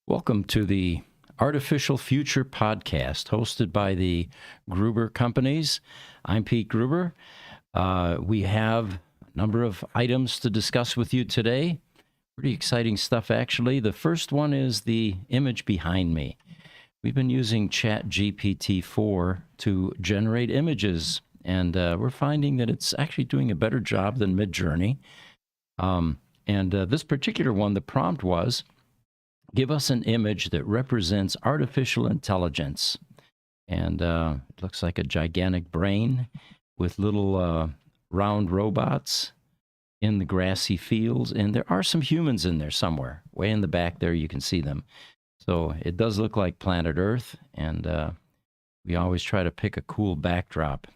Welcome to the Artificial Future podcast hosted by the Gruber Companies. I'm Pete Gruber. We have a number of items to discuss with you today. Pretty exciting stuff, actually. The first one is the image behind me. We've been using ChatGPT 4 to generate images, and we're finding that it's actually doing a better job than Midjourney. This particular one, the prompt was, give us an image that represents artificial intelligence. And it looks like a gigantic brain with little round robots in the grassy fields. And there are some humans in there somewhere. Way in the back there, you can see them. So it does look like planet Earth. And we always try to pick a cool backdrop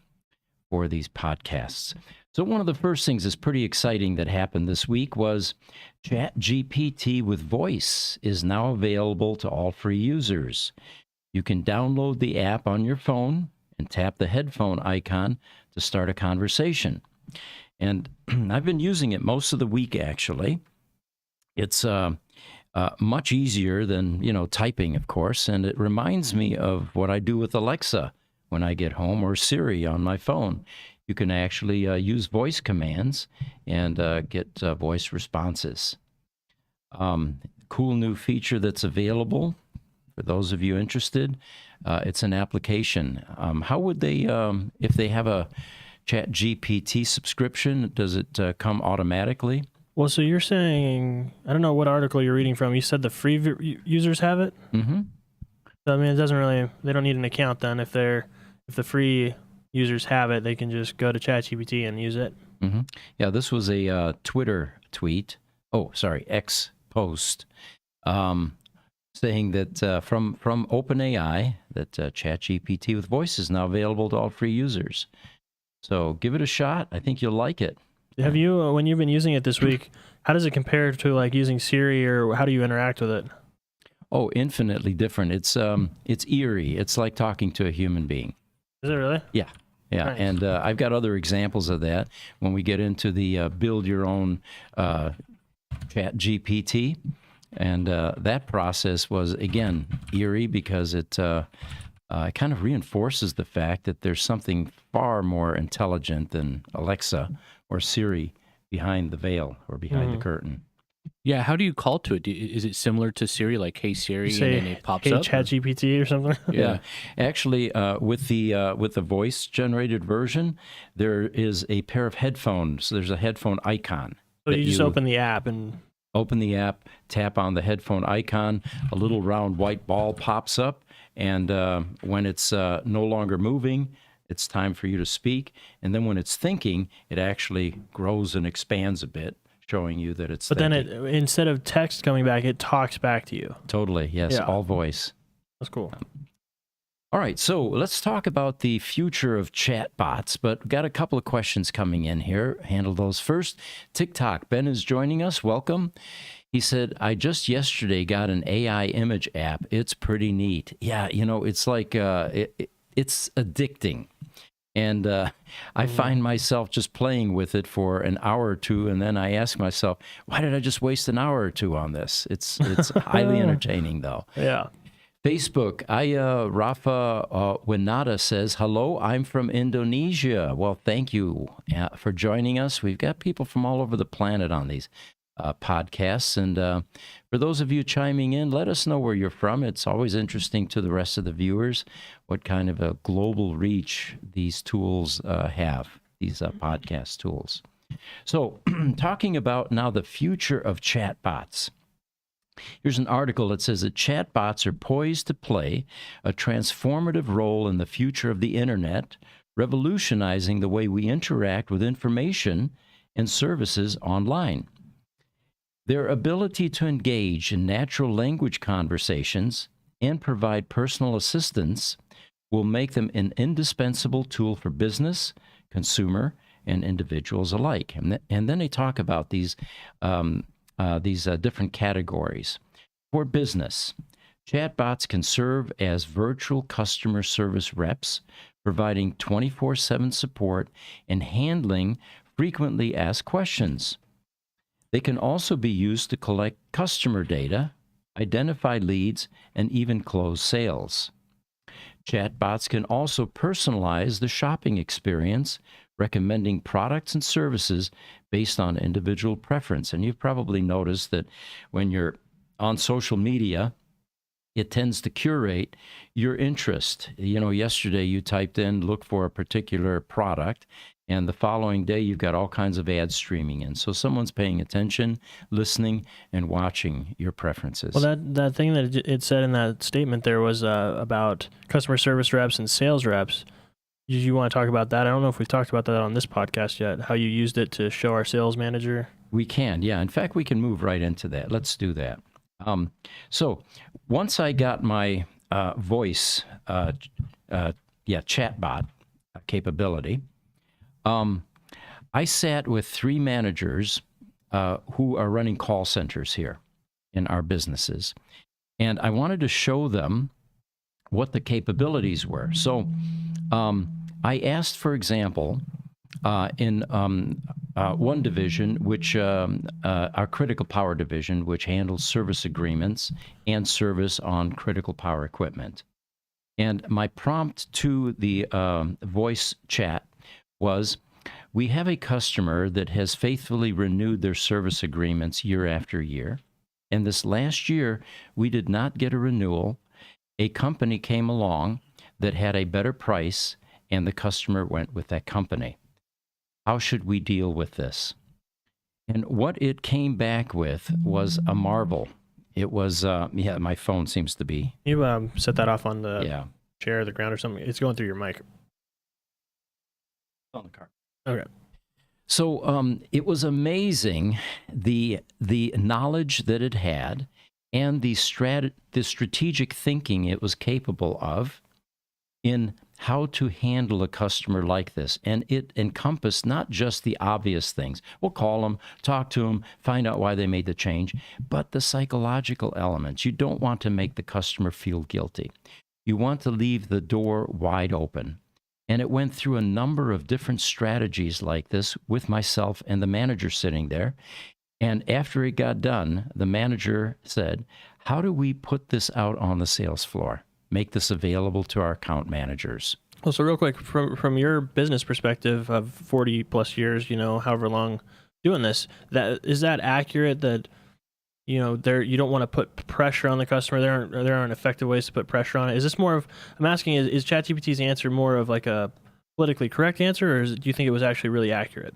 for these podcasts. So one of the first things that's pretty exciting that happened this week was ChatGPT with voice is now available to all free users. You can download the app on your phone and tap the headphone icon to start a conversation. And I've been using it most of the week, actually. It's much easier than, typing, of course, and it reminds me of what I do with Alexa when I get home, or Siri on my phone. You can actually use voice commands and get voice responses. Cool new feature that's available for those of you interested. It's an application. How would they, if they have a ChatGPT subscription, does it come automatically? Well, so you're saying, I don't know what article you're reading from. You said the free users have it? Mm-hmm. So, I mean, it doesn't really, they don't need an account then. If the free users have it, they can just go to ChatGPT and use it. Mm-hmm. Yeah, this was a Twitter tweet. X post saying that from OpenAI that ChatGPT with voice is now available to all free users. So give it a shot. I think you'll like it. Have you, when you've been using it this week, how does it compare to like using Siri, or how do you interact with it? Oh, infinitely different. It's eerie. It's like talking to a human being. Is it really? Yeah. Yeah, nice. And I've got other examples of that when we get into the build your own ChatGPT. And that process was, again, eerie because it kind of reinforces the fact that there's something far more intelligent than Alexa or Siri behind the veil or behind the curtain. Yeah, how do you call to it? Is it similar to Siri, like "Hey Siri," and then it pops hey, up? ChatGPT or something? Yeah, actually, with the voice-generated version, there is a pair of headphones. There's a headphone icon. So you just open the app and tap on the headphone icon. A little round white ball pops up, and when it's no longer moving, it's time for you to speak. And then when it's thinking, it actually grows and expands a bit, showing you that it's thinking. Then instead of text coming back, it talks back to you. Totally, yes, yeah. All voice. That's cool. All right, so let's talk about the future of chatbots, but we've got a couple of questions coming in here. Handle those first. TikTok, Ben is joining us. Welcome. He said, I just yesterday got an AI image app. It's pretty neat. Yeah, it's like, it's addicting. And I find myself just playing with it for an hour or two, and then I ask myself, why did I just waste an hour or two on this? It's highly entertaining, though. Yeah. Facebook, Rafa Winata says, hello, I'm from Indonesia. Well, thank you for joining us. We've got people from all over the planet on these podcasts. And for those of you chiming in, let us know where you're from. It's always interesting to the rest of the viewers what kind of a global reach these tools have, these podcast tools. So talking about now the future of chatbots. Here's an article that says that chatbots are poised to play a transformative role in the future of the internet, revolutionizing the way we interact with information and services online. Their ability to engage in natural language conversations and provide personal assistance will make them an indispensable tool for business, consumer, and individuals alike. And then they talk about these different categories. For business, chatbots can serve as virtual customer service reps, providing 24/7 support and handling frequently asked questions. They can also be used to collect customer data, identify leads, and even close sales. Chatbots can also personalize the shopping experience, recommending products and services based on individual preference. And you've probably noticed that when you're on social media, it tends to curate your interest. You know, yesterday you typed in, look for a particular product, and the following day you've got all kinds of ads streaming in. So someone's paying attention, listening, and watching your preferences. Well, that thing that it said in that statement there was about customer service reps and sales reps. Did you want to talk about that? I don't know if we've talked about that on this podcast yet, how you used it to show our sales manager. We can, yeah. In fact, we can move right into that. Let's do that. So once I got my voice, chatbot capability, I sat with 3 managers who are running call centers here in our businesses, and I wanted to show them what the capabilities were. So I asked, for example, in one division, which our critical power division, which handles service agreements and service on critical power equipment. And my prompt to the voice chat was, we have a customer that has faithfully renewed their service agreements year after year. And this last year, we did not get a renewal. A company came along that had a better price, and the customer went with that company. How should we deal with this? And what it came back with was a marvel. It was, my phone seems to be. You set that off on the chair or the ground or something. It's going through your mic. On the car. Okay. So it was amazing, the knowledge that it had and the strategic thinking it was capable of in how to handle a customer like this. And it encompassed not just the obvious things. We'll call them, talk to them, find out why they made the change, but the psychological elements. You don't want to make the customer feel guilty. You want to leave the door wide open. And it went through a number of different strategies like this with myself and the manager sitting there. And after it got done, the manager said, how do we put this out on the sales floor? Make this available to our account managers. Well, so real quick, from your business perspective of 40 plus years, however long doing this, is that accurate that, you don't want to put pressure on the customer? There aren't effective ways to put pressure on it. Is this more of, I'm asking, is ChatGPT's answer more of like a politically correct answer, or do you think it was actually really accurate?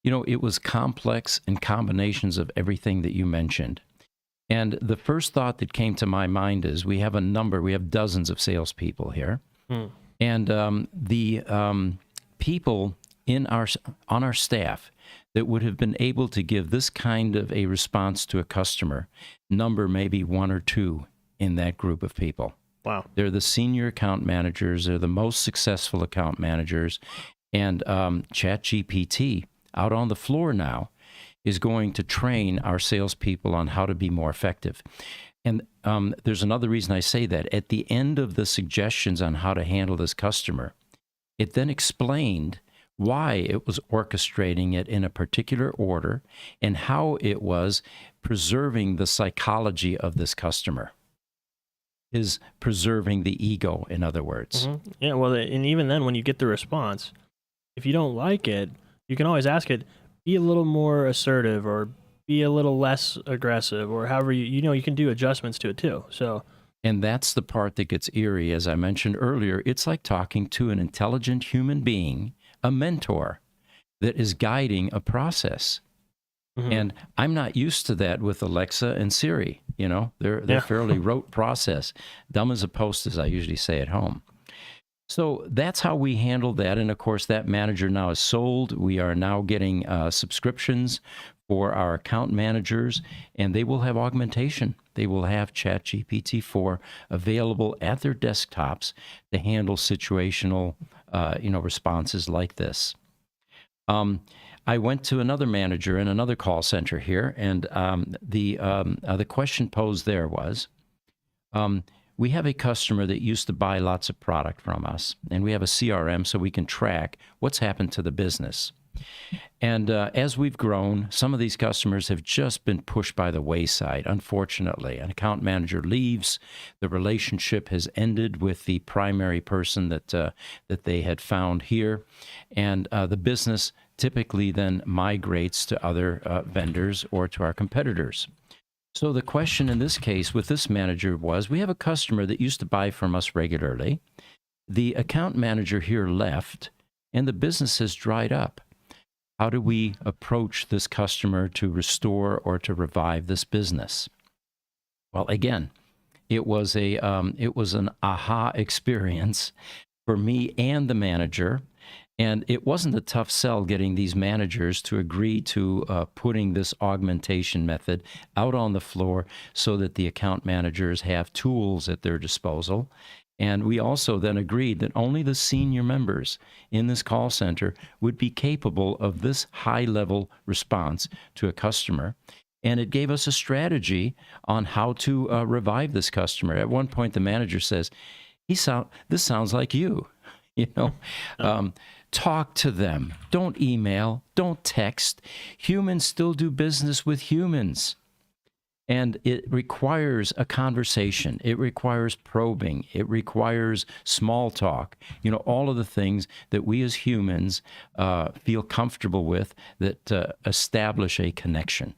It was complex and combinations of everything that you mentioned. And the first thought that came to my mind is we have dozens of salespeople here. And the people on our staff that would have been able to give this kind of a response to a customer, number maybe 1 or 2 in that group of people. Wow. They're the senior account managers. They're the most successful account managers. And ChatGPT, out on the floor now, is going to train our salespeople on how to be more effective. And there's another reason I say that. At the end of the suggestions on how to handle this customer, it then explained why it was orchestrating it in a particular order and how it was preserving the psychology of this customer. Is preserving the ego, in other words. Mm-hmm. Yeah, well, and even then, when you get the response, if you don't like it, you can always ask it, be a little more assertive or be a little less aggressive, or however you can do adjustments to it too. So, and that's the part that gets eerie. As I mentioned earlier, it's like talking to an intelligent human being, a mentor that is guiding a process. Mm-hmm. And I'm not used to that with Alexa and Siri. They're fairly rote process, dumb as a post, as I usually say at home. So that's how we handled that. And of course, that manager now is sold. We are now getting subscriptions for our account managers, and they will have augmentation. They will have ChatGPT 4 available at their desktops to handle situational, responses like this. I went to another manager in another call center here, and the question posed there was, we have a customer that used to buy lots of product from us, and we have a CRM so we can track what's happened to the business. And as we've grown, some of these customers have just been pushed by the wayside, unfortunately. An account manager leaves, the relationship has ended with the primary person that they had found here, and the business typically then migrates to other vendors or to our competitors. So the question in this case with this manager was, we have a customer that used to buy from us regularly. The account manager here left, and the business has dried up. How do we approach this customer to restore or to revive this business? Well, again, it was an aha experience for me and the manager. And it wasn't a tough sell getting these managers to agree to putting this augmentation method out on the floor so that the account managers have tools at their disposal. And we also then agreed that only the senior members in this call center would be capable of this high-level response to a customer. And it gave us a strategy on how to revive this customer. At one point, the manager says, "This sounds like you." Talk to them. Don't email. Don't text. Humans still do business with humans. And it requires a conversation. It requires probing. It requires small talk. All of the things that we as humans feel comfortable with that establish a connection.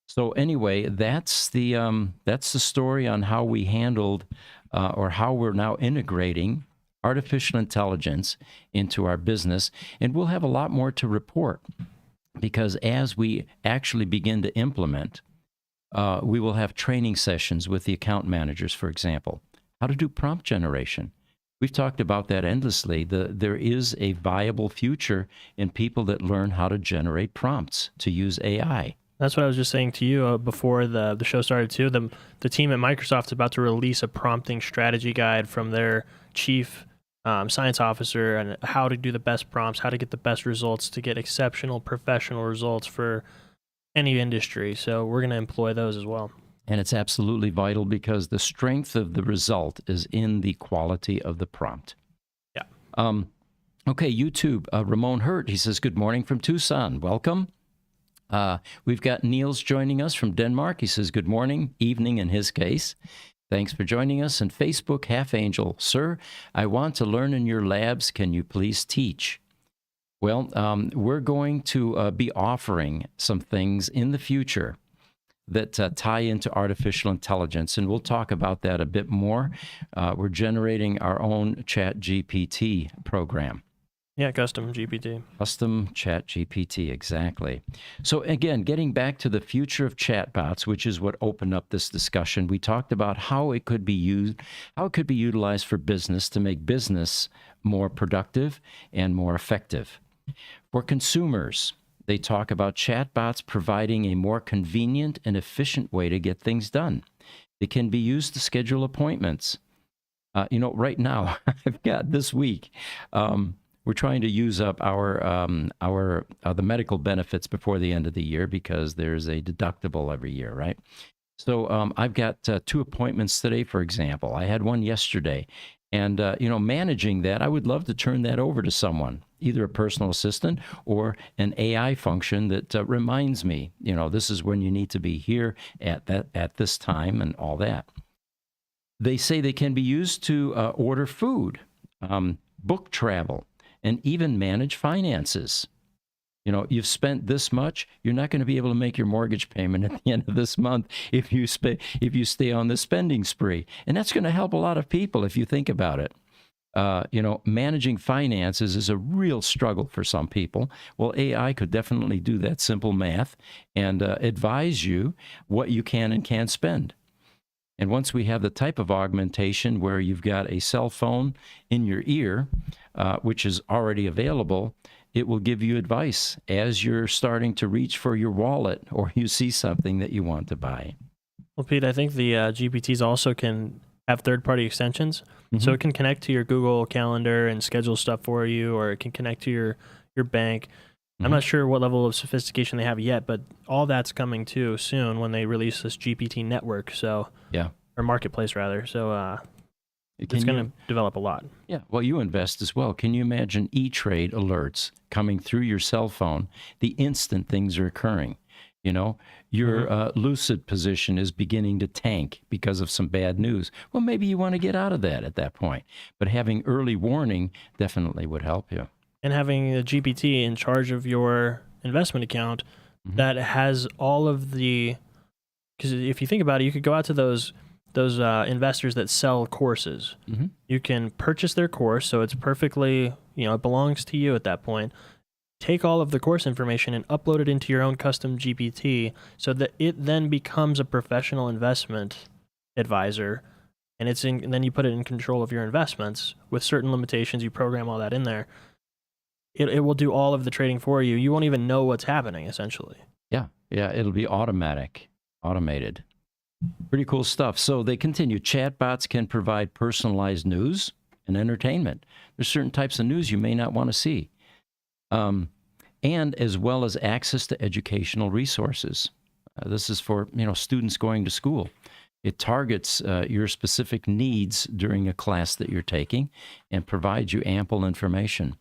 So anyway, that's the story on how we handled or how we're now integrating artificial intelligence into our business. And we'll have a lot more to report because as we actually begin to implement, we will have training sessions with the account managers, for example, how to do prompt generation. We've talked about that endlessly. There is a viable future in people that learn how to generate prompts to use AI. That's what I was just saying to you before the show started too. The team at Microsoft is about to release a prompting strategy guide from their chief science officer and how to do the best prompts, how to get the best results, to get exceptional professional results for any industry. So we're going to employ those as well. And it's absolutely vital because the strength of the result is in the quality of the prompt. Yeah. Okay, YouTube, Ramon Hurt, he says, good morning from Tucson. Welcome. We've got Niels joining us from Denmark. He says, good morning, evening in his case. Thanks for joining us. And Facebook, Half Angel, sir, I want to learn in your labs. Can you please teach? Well, we're going to be offering some things in the future that tie into artificial intelligence, and we'll talk about that a bit more. We're generating our own ChatGPT program. Yeah, custom GPT. Custom ChatGPT, exactly. So again, getting back to the future of chatbots, which is what opened up this discussion, we talked about how it could be utilized for business to make business more productive and more effective. For consumers, they talk about chatbots providing a more convenient and efficient way to get things done. It can be used to schedule appointments. Right now, I've got this week, we're trying to use up the medical benefits before the end of the year because there's a deductible every year, right? So I've got 2 appointments today, for example. I had one yesterday. And, managing that, I would love to turn that over to someone, either a personal assistant or an AI function that reminds me, this is when you need to be here at this time and all that. They say they can be used to order food, book travel, and even manage finances. You've spent this much, you're not going to be able to make your mortgage payment at the end of this month if you stay on the spending spree. And that's going to help a lot of people if you think about it. Managing finances is a real struggle for some people. Well, AI could definitely do that simple math and advise you what you can and can't spend. And once we have the type of augmentation where you've got a cell phone in your ear, which is already available, it will give you advice as you're starting to reach for your wallet or you see something that you want to buy. Well, Pete, I think the GPTs also can have third-party extensions. Mm-hmm. So it can connect to your Google Calendar and schedule stuff for you, or it can connect to your bank. Mm-hmm. I'm not sure what level of sophistication they have yet, but all that's coming too soon when they release this GPT network. So, yeah, or marketplace rather. So It's going to develop a lot. Yeah, well, you invest as well. Can you imagine E-Trade alerts coming through your cell phone the instant things are occurring? You know, your lucid position is beginning to tank because of some bad news. Well, maybe you want to get out of that at that point. But having early warning definitely would help you. And having a GPT in charge of your investment account that has all of the, because if you think about it, you could go out to those investors that sell courses. You can purchase their course, so it's perfectly, it belongs to you at that point. Take all of the course information and upload it into your own custom GPT so that it then becomes a professional investment advisor, and then you put it in control of your investments with certain limitations. You program all that in there. It will do all of the trading for you. You won't even know what's happening, essentially. Yeah, it'll be automated. Pretty cool stuff. So they continue. Chatbots can provide personalized news and entertainment. There's certain types of news you may not want to see. And as well as access to educational resources. This is for students going to school. It targets your specific needs during a class that you're taking and provides you ample information.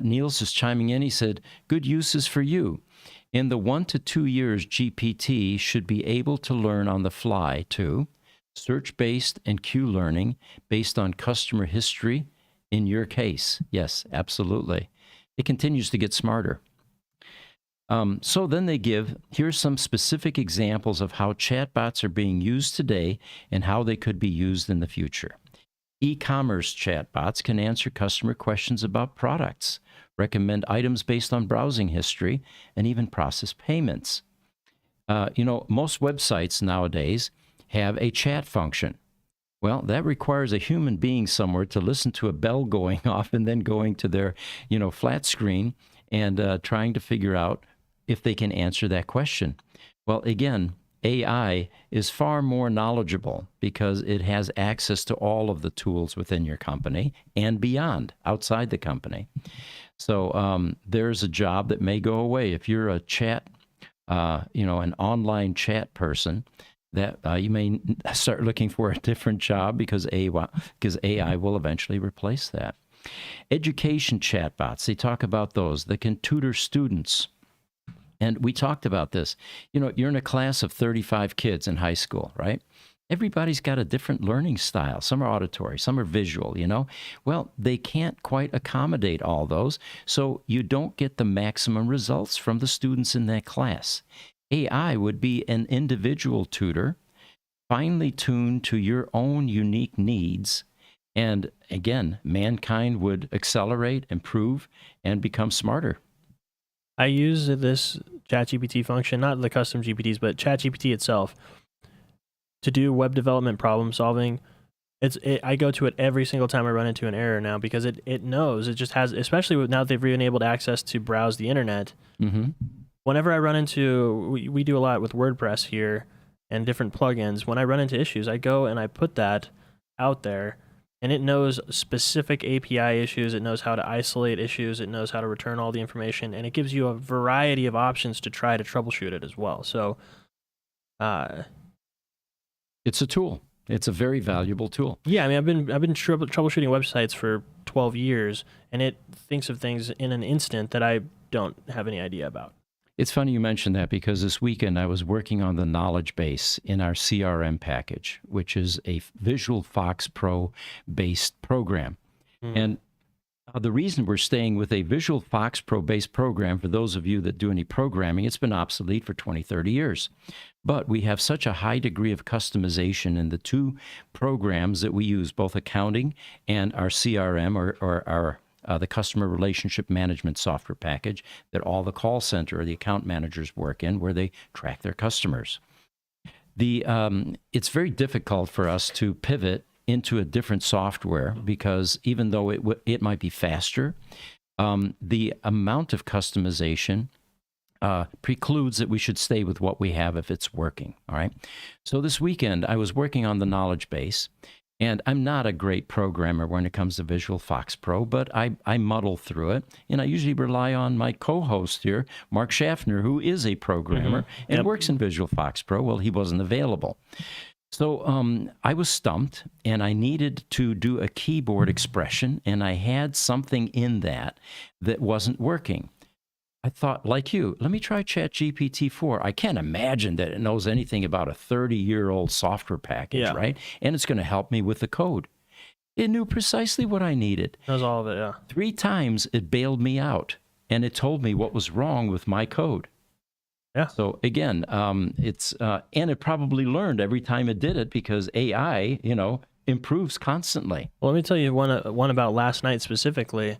Niels is chiming in. He said, good uses for you. In the 1 to 2 years, GPT should be able to learn on the fly too. Search-based and Q-learning based on customer history in your case. Yes, absolutely. It continues to get smarter. So then they here's some specific examples of how chatbots are being used today and how they could be used in the future. E-commerce chatbots can answer customer questions about products, recommend items based on browsing history, and even process payments. Most websites nowadays have a chat function. Well, that requires a human being somewhere to listen to a bell going off and then going to their, flat screen and trying to figure out if they can answer that question. Well, again, AI is far more knowledgeable because it has access to all of the tools within your company and beyond, outside the company. So there's a job that may go away. If you're a chat, an online chat person, that you may start looking for a different job because AI will eventually replace that. Education chatbots, they talk about those that can tutor students. And we talked about this. You're in a class of 35 kids in high school, right? Everybody's got a different learning style. Some are auditory, some are visual, Well, they can't quite accommodate all those, so you don't get the maximum results from the students in that class. AI would be an individual tutor, finely tuned to your own unique needs. And again, mankind would accelerate, improve, and become smarter. I use this ChatGPT function, not the custom GPTs, but ChatGPT itself, to do web development problem solving. I go to it every single time I run into an error now because it knows. It just has, especially now that they've enabled access to browse the internet. Whenever I run into, we do a lot with WordPress here and different plugins. When I run into issues, I go and I put that out there, and it knows specific API issues. It knows how to isolate issues. It knows how to return all the information, and it gives you a variety of options to try to troubleshoot it as well. So, it's a tool. It's a very valuable tool. Yeah, I've been troubleshooting websites for 12 years, and it thinks of things in an instant that I don't have any idea about. It's funny you mentioned that because this weekend I was working on the knowledge base in our CRM package, which is a Visual Fox Pro based program. And the reason we're staying with a Visual Fox Pro based program, for those of you that do any programming, it's been obsolete for 20, 30 years. But we have such a high degree of customization in the two programs that we use, both accounting and our CRM or our the customer relationship management software package that all the call center or the account managers work in, where they track their customers. It's very difficult for us to pivot into a different software because even though it might be faster, the amount of customization precludes that we should stay with what we have if it's working. All right. So this weekend I was working on the knowledge base. And I'm not a great programmer when it comes to Visual Fox Pro, but I muddle through it. And I usually rely on my co-host here, Mark Schaffner, who is a programmer and works in Visual Fox Pro. Well, he wasn't available. So I was stumped, and I needed to do a keyboard expression, and I had something in that wasn't working. I thought, like you, let me try ChatGPT 4. I can't imagine that it knows anything about a 30-year-old software package, Yeah. right? And it's going to help me with the code. It knew precisely what I needed. Knows all of it, yeah. 3 times it bailed me out, and it told me what was wrong with my code. Yeah. So again, it's and it probably learned every time it did it because AI, improves constantly. Well, let me tell you one about last night specifically.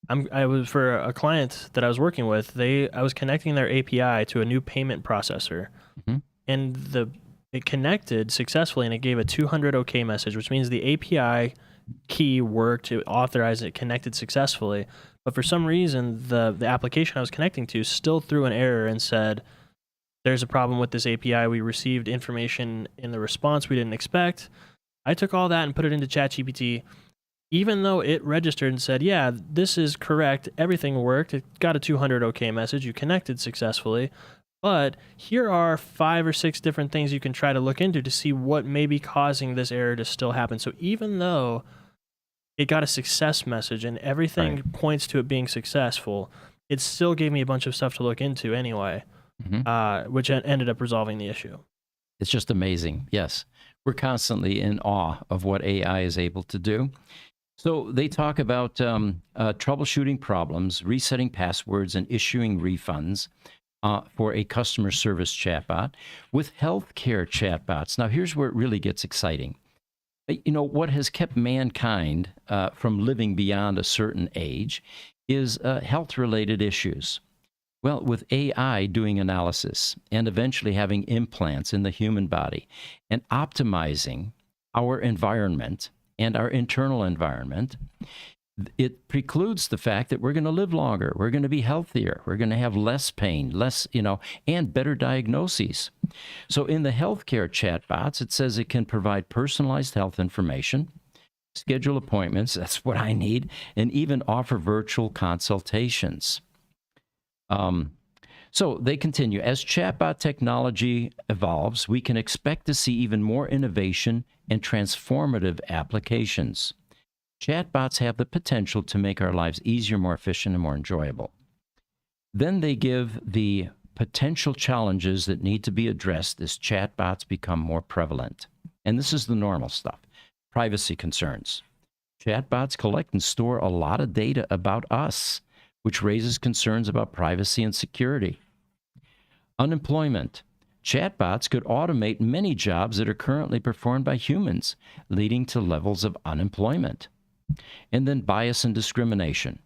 I was for a client that I was working with. I was connecting their API to a new payment processor, and it connected successfully, and it gave a 200 OK message, which means the API key worked. It authorized it, connected successfully. But for some reason, the application I was connecting to still threw an error and said, "There's a problem with this API. We received information in the response we didn't expect." I took all that and put it into ChatGPT. Even though it registered and said, yeah, this is correct, everything worked, it got a 200 OK message, you connected successfully, but here are 5 or 6 different things you can try to look into to see what may be causing this error to still happen. So even though it got a success message and everything points to it being successful, it still gave me a bunch of stuff to look into anyway, which ended up resolving the issue. It's just amazing. Yes, we're constantly in awe of what AI is able to do. So they talk about troubleshooting problems, resetting passwords, and issuing refunds for a customer service chatbot with healthcare chatbots. Now, here's where it really gets exciting. What has kept mankind from living beyond a certain age is health-related issues. Well, with AI doing analysis and eventually having implants in the human body and optimizing our environment and our internal environment, it precludes the fact that we're going to live longer, we're going to be healthier, we're going to have less pain, less, and better diagnoses. So in the healthcare chatbots, it says it can provide personalized health information, schedule appointments, that's what I need, and even offer virtual consultations. So they continue, as chatbot technology evolves, we can expect to see even more innovation and transformative applications. Chatbots have the potential to make our lives easier, more efficient, and more enjoyable. Then they give the potential challenges that need to be addressed as chatbots become more prevalent. And this is the normal stuff. Privacy concerns. Chatbots collect and store a lot of data about us, which raises concerns about privacy and security. Unemployment. Chatbots could automate many jobs that are currently performed by humans, leading to levels of unemployment. And then bias and discrimination.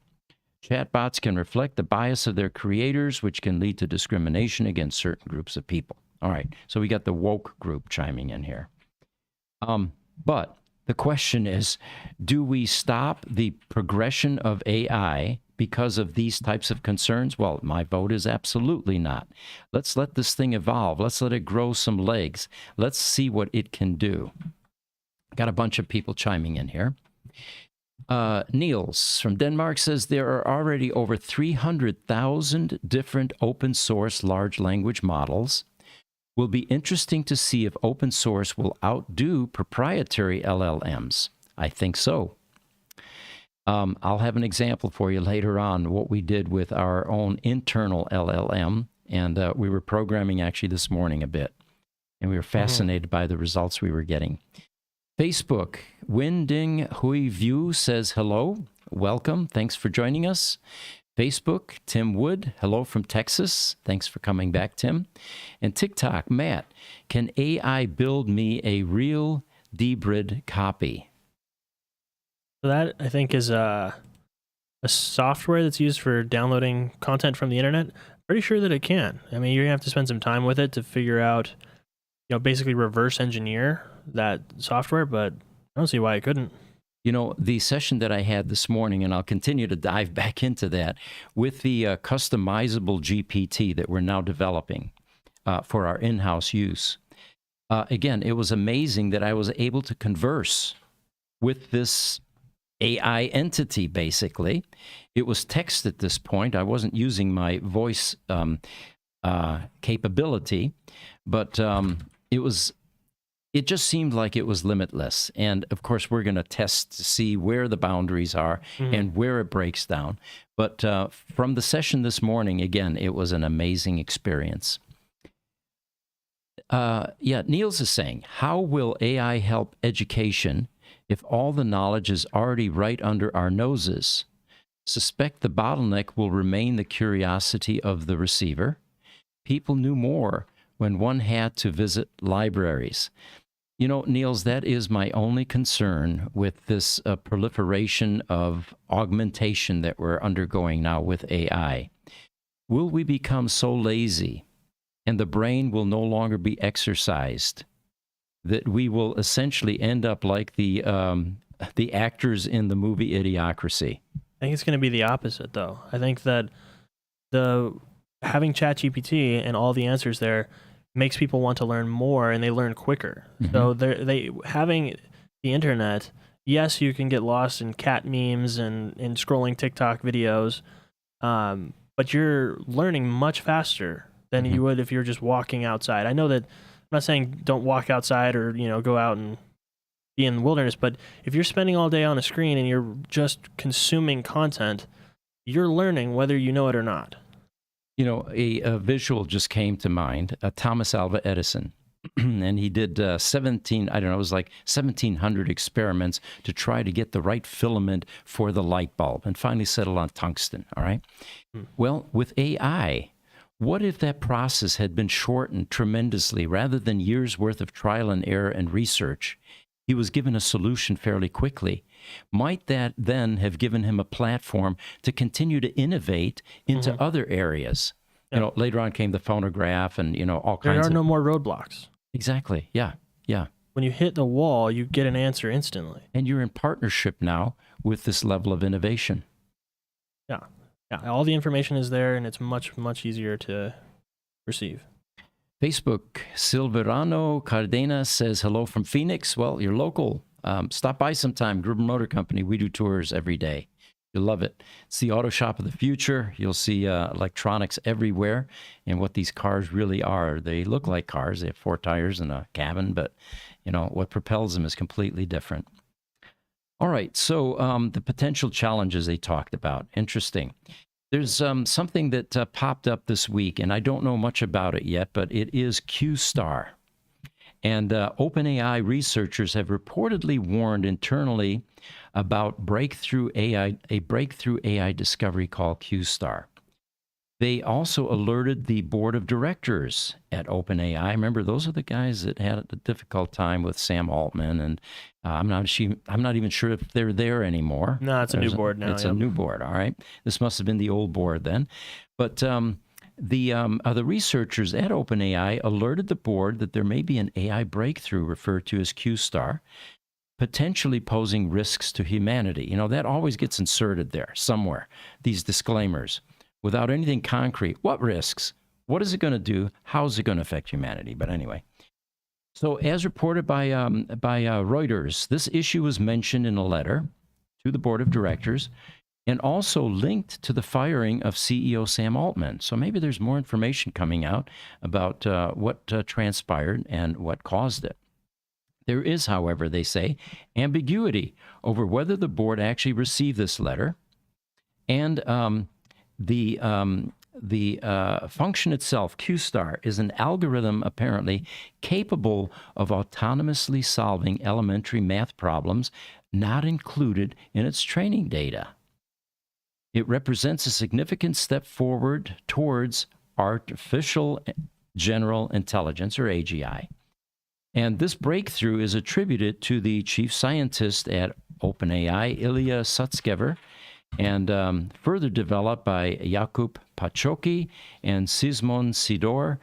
Chatbots can reflect the bias of their creators, which can lead to discrimination against certain groups of people. All right, so we got the woke group chiming in here. But the question is, do we stop the progression of AI because of these types of concerns? Well, my vote is absolutely not. Let's let this thing evolve. Let's let it grow some legs. Let's see what it can do. Got a bunch of people chiming in here. Niels from Denmark says there are already over 300,000 different open source large language models. Will be interesting to see if open source will outdo proprietary LLMs. I think so. I'll have an example for you later on what we did with our own internal LLM, and we were programming actually this morning a bit, and we were fascinated by the results we were getting. Facebook, Winding Hui View says hello, welcome, thanks for joining us. Facebook, Tim Wood, hello from Texas, thanks for coming back, Tim. And TikTok, Matt, can AI build me a real debrid copy? So that, I think, is a software that's used for downloading content from the internet. Pretty sure that it can. I mean, you're going to have to spend some time with it to figure out, basically reverse engineer that software, but I don't see why it couldn't. The session that I had this morning, and I'll continue to dive back into that, with the customizable GPT that we're now developing for our in-house use. Again, it was amazing that I was able to converse with this AI entity, basically. It was text at this point. I wasn't using my voice capability, but it was it just seemed like it was limitless. And of course, we're going to test to see where the boundaries are and where it breaks down. But from the session this morning, again, it was an amazing experience. Yeah, Niels is saying, how will AI help education if all the knowledge is already right under our noses? Suspect the bottleneck will remain the curiosity of the receiver. People knew more when one had to visit libraries. You know, Niels, that is my only concern with this proliferation of augmentation that we're undergoing now with AI. Will we become so lazy and the brain will no longer be exercised that we will essentially end up like the actors in the movie Idiocracy? I think it's going to be the opposite, though. I think that having ChatGPT and all the answers there makes people want to learn more, and they learn quicker. So they having the internet. Yes, you can get lost in cat memes and scrolling TikTok videos, but you're learning much faster than you would if you're just walking outside. I know that I'm not saying don't walk outside or go out and be in the wilderness, but if you're spending all day on a screen and you're just consuming content, you're learning whether you know it or not. You know, a visual just came to mind, Thomas Alva Edison. And he did 1,700 experiments to try to get the right filament for the light bulb and finally settled on tungsten, all right? Well, with AI, what if that process had been shortened tremendously rather than years worth of trial and error and research? He was given a solution fairly quickly. Might that then have given him a platform to continue to innovate into other areas? You know, later on came the phonograph and, all kinds of... There are no more roadblocks. Exactly. Yeah. Yeah. When you hit the wall, you get an answer instantly. And you're in partnership now with this level of innovation. Yeah. Yeah. All the information is there and it's much, much easier to receive. Facebook, Silverano Cardenas says, hello from Phoenix. Well, you're local. Stop by sometime. Gruber Motor Company. We do tours every day. You'll love it. It's the auto shop of the future. You'll see electronics everywhere. And what these cars really are, they look like cars. They have 4 tires and a cabin, but, what propels them is completely different. All right. So the potential challenges they talked about. Interesting. There's something that popped up this week, and I don't know much about it yet, but it is Q-Star. And OpenAI researchers have reportedly warned internally about a breakthrough AI discovery called Q-Star. They also alerted the board of directors at OpenAI. Remember, those are the guys that had a difficult time with Sam Altman, and I'm not even sure if they're there anymore. No, it's a new board now. It's a new board, all right? This must have been the old board then. But the researchers at OpenAI alerted the board that there may be an AI breakthrough referred to as Q-Star, potentially posing risks to humanity. That always gets inserted there somewhere, these disclaimers, without anything concrete. What risks? What is it going to do? How is it going to affect humanity? But anyway, so as reported by Reuters, this issue was mentioned in a letter to the board of directors and also linked to the firing of CEO Sam Altman. So maybe there's more information coming out about what transpired and what caused it. There is, however, they say, ambiguity over whether the board actually received this letter, and the function itself, Q-Star, is an algorithm apparently capable of autonomously solving elementary math problems not included in its training data. It represents a significant step forward towards artificial general intelligence, or AGI. And this breakthrough is attributed to the chief scientist at OpenAI, Ilya Sutskever, and further developed by Jakub Paczocki and Szymon Sidor,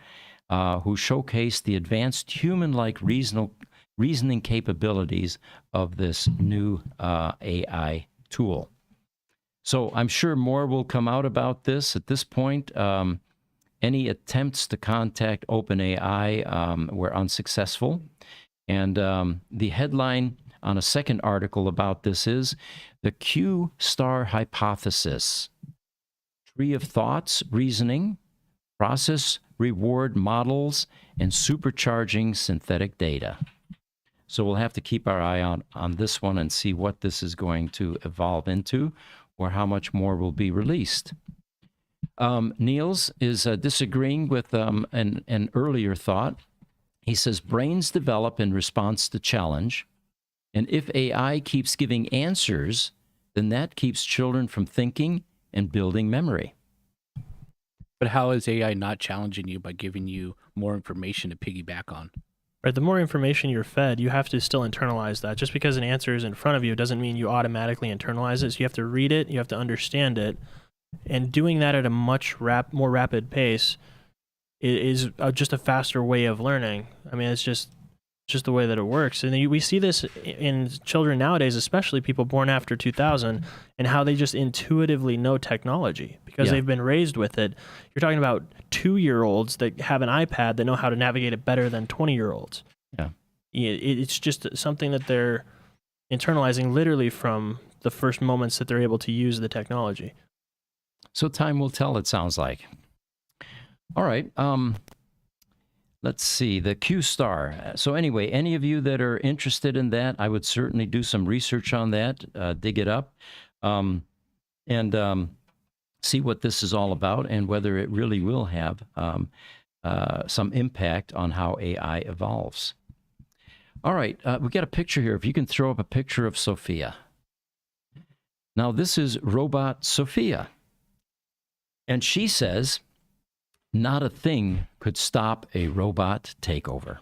who showcased the advanced human-like reasoning capabilities of this new AI tool. So I'm sure more will come out about this. At this point, any attempts to contact OpenAI were unsuccessful. And the headline on a second article about this is the Q-Star Hypothesis, Tree of Thoughts, Reasoning, Process Reward Models, and Supercharging Synthetic Data. So we'll have to keep our eye on this one and see what this is going to evolve into, or how much more will be released. Niels is disagreeing with an earlier thought. He says brains develop in response to challenge, and if AI keeps giving answers, then that keeps children from thinking and building memory. But how is AI not challenging you by giving you more information to piggyback on? Right, the more information you're fed, you have to still internalize that. Just because an answer is in front of you doesn't mean you automatically internalize it. So you have to read it, you have to understand it, and doing that at a much more rapid pace is just a faster way of learning. I mean, it's just the way that it works. And we see this in children nowadays, especially people born after 2000, and how they just intuitively know technology because they've been raised with it. You're talking about 2-year-olds that have an iPad that know how to navigate it better than 20-year-olds. Yeah. It's just something that they're internalizing literally from the first moments that they're able to use the technology. So time will tell, it sounds like. All right. Let's see, the Q star. So anyway, any of you that are interested in that, I would certainly do some research on that, dig it up, and see what this is all about and whether it really will have some impact on how AI evolves. All right, we got a picture here. If you can throw up a picture of Sophia. Now, this is robot Sophia. And she says, not a thing could stop a robot takeover.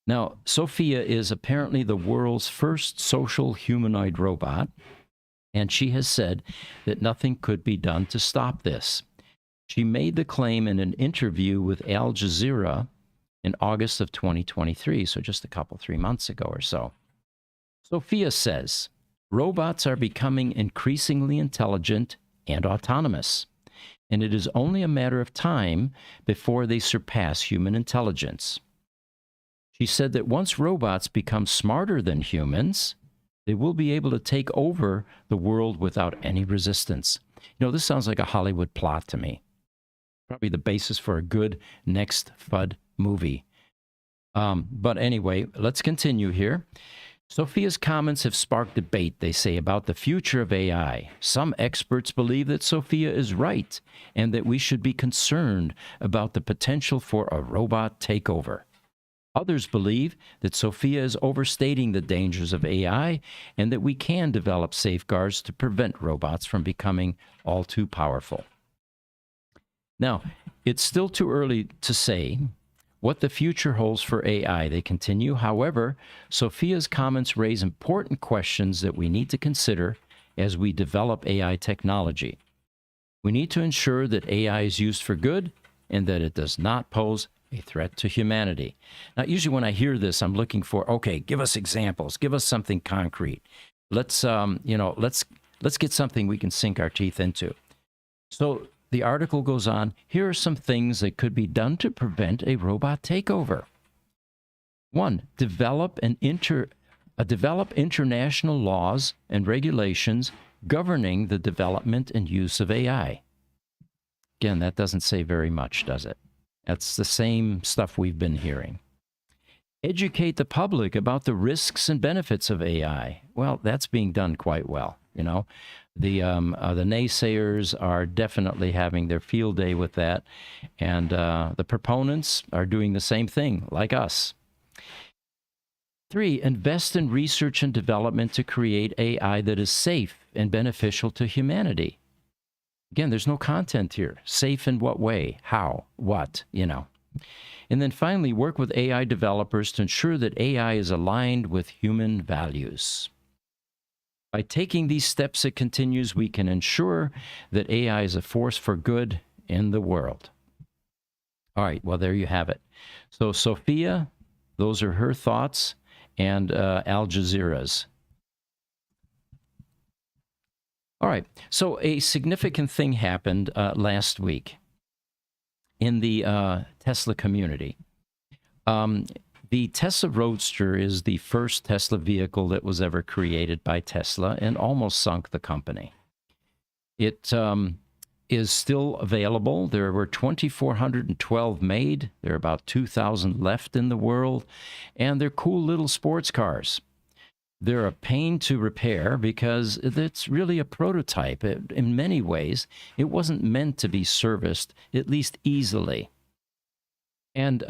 Now, Sophia is apparently the world's first social humanoid robot, and she has said that nothing could be done to stop this. She made the claim in an interview with Al Jazeera in August of 2023, so just 3 months ago or so. Sophia says, robots are becoming increasingly intelligent and autonomous, and it is only a matter of time before they surpass human intelligence. She said that once robots become smarter than humans, they will be able to take over the world without any resistance. You know, this sounds like a Hollywood plot to me. Probably the basis for a good next FUD movie. But anyway, let's continue here. Sophia's comments have sparked debate, they say, about the future of AI. Some experts believe that Sophia is right and that we should be concerned about the potential for a robot takeover. Others believe that Sophia is overstating the dangers of AI and that we can develop safeguards to prevent robots from becoming all too powerful. Now, it's still too early to say what the future holds for AI, they continue. However, Sophia's comments raise important questions that we need to consider as we develop AI technology. We need to ensure that AI is used for good and that it does not pose a threat to humanity. Now, usually when I hear this, I'm looking for, okay, give us examples, give us something concrete. Let's get something we can sink our teeth into. So the article goes on, here are some things that could be done to prevent a robot takeover. 1, develop international laws and regulations governing the development and use of AI. Again, that doesn't say very much, does it? That's the same stuff we've been hearing. Educate the public about the risks and benefits of AI. Well, that's being done quite well, you know. The naysayers are definitely having their field day with that, and the proponents are doing the same thing, like us. 3, invest in research and development to create AI that is safe and beneficial to humanity. Again, there's no content here. Safe in what way? How? What? You know. And then finally, work with AI developers to ensure that AI is aligned with human values. By taking these steps, it continues, we can ensure that AI is a force for good in the world. All right, well, there you have it. So Sophia, those are her thoughts, and Al Jazeera's. All right, so a significant thing happened last week in the Tesla community. The Tesla Roadster is the first Tesla vehicle that was ever created by Tesla and almost sunk the company. It is still available. There were 2,412 made. There are about 2,000 left in the world, and they're cool little sports cars. They're a pain to repair because it's really a prototype. In many ways, it wasn't meant to be serviced, at least easily. And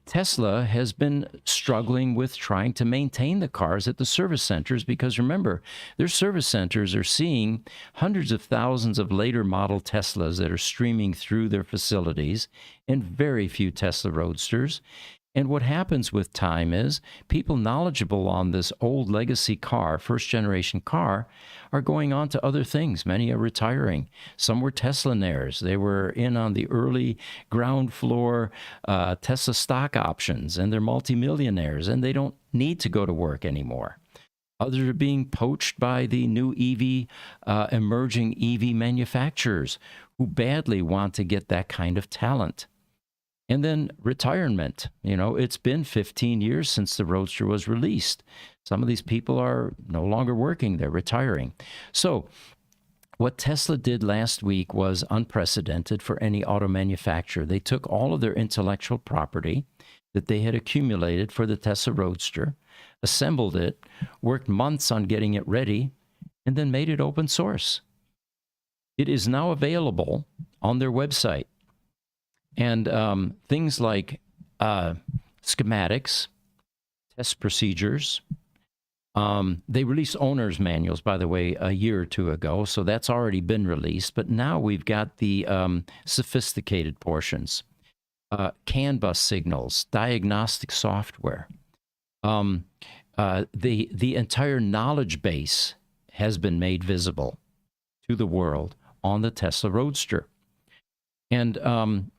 Tesla has been struggling with trying to maintain the cars at the service centers because, remember, their service centers are seeing hundreds of thousands of later model Teslas that are streaming through their facilities and very few Tesla Roadsters. And what happens with time is people knowledgeable on this old legacy car, first generation car, are going on to other things. Many are retiring. Some were Teslanaires. They were in on the early ground floor Tesla stock options, and they're multimillionaires, and they don't need to go to work anymore. Others are being poached by the new emerging EV manufacturers who badly want to get that kind of talent. And then retirement. It's been 15 years since the Roadster was released. Some of these people are no longer working. They're retiring. So what Tesla did last week was unprecedented for any auto manufacturer. They took all of their intellectual property that they had accumulated for the Tesla Roadster, assembled it, worked months on getting it ready, and then made it open source. It is now available on their website. And things like schematics, test procedures. They released owner's manuals, by the way, a year or two ago, so that's already been released. But now we've got the sophisticated portions, CAN bus signals, diagnostic software. The entire knowledge base has been made visible to the world on the Tesla Roadster. And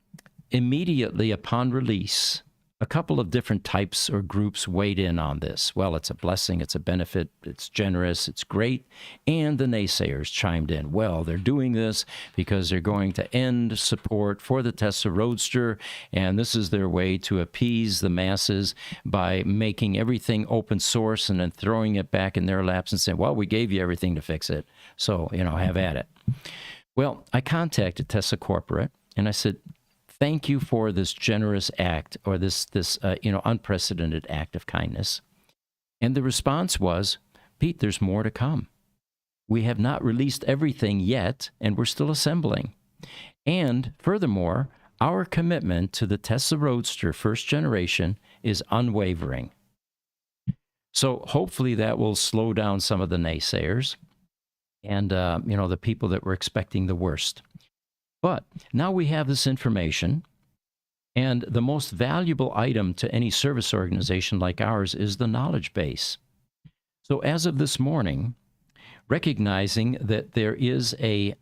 immediately upon release, a couple of different types or groups weighed in on this. Well, it's a blessing, it's a benefit, it's generous, it's great. And the naysayers chimed in. Well, they're doing this because they're going to end support for the Tesla Roadster, and this is their way to appease the masses by making everything open source and then throwing it back in their laps and saying, well, we gave you everything to fix it, so, have at it. Well, I contacted Tesla Corporate, and I said, thank you for this generous act or this unprecedented act of kindness. And the response was, Pete, there's more to come. We have not released everything yet, and we're still assembling. And furthermore, our commitment to the Tesla Roadster first generation is unwavering. So hopefully that will slow down some of the naysayers and, the people that were expecting the worst. But now we have this information, and the most valuable item to any service organization like ours is the knowledge base. So as of this morning, recognizing that there is a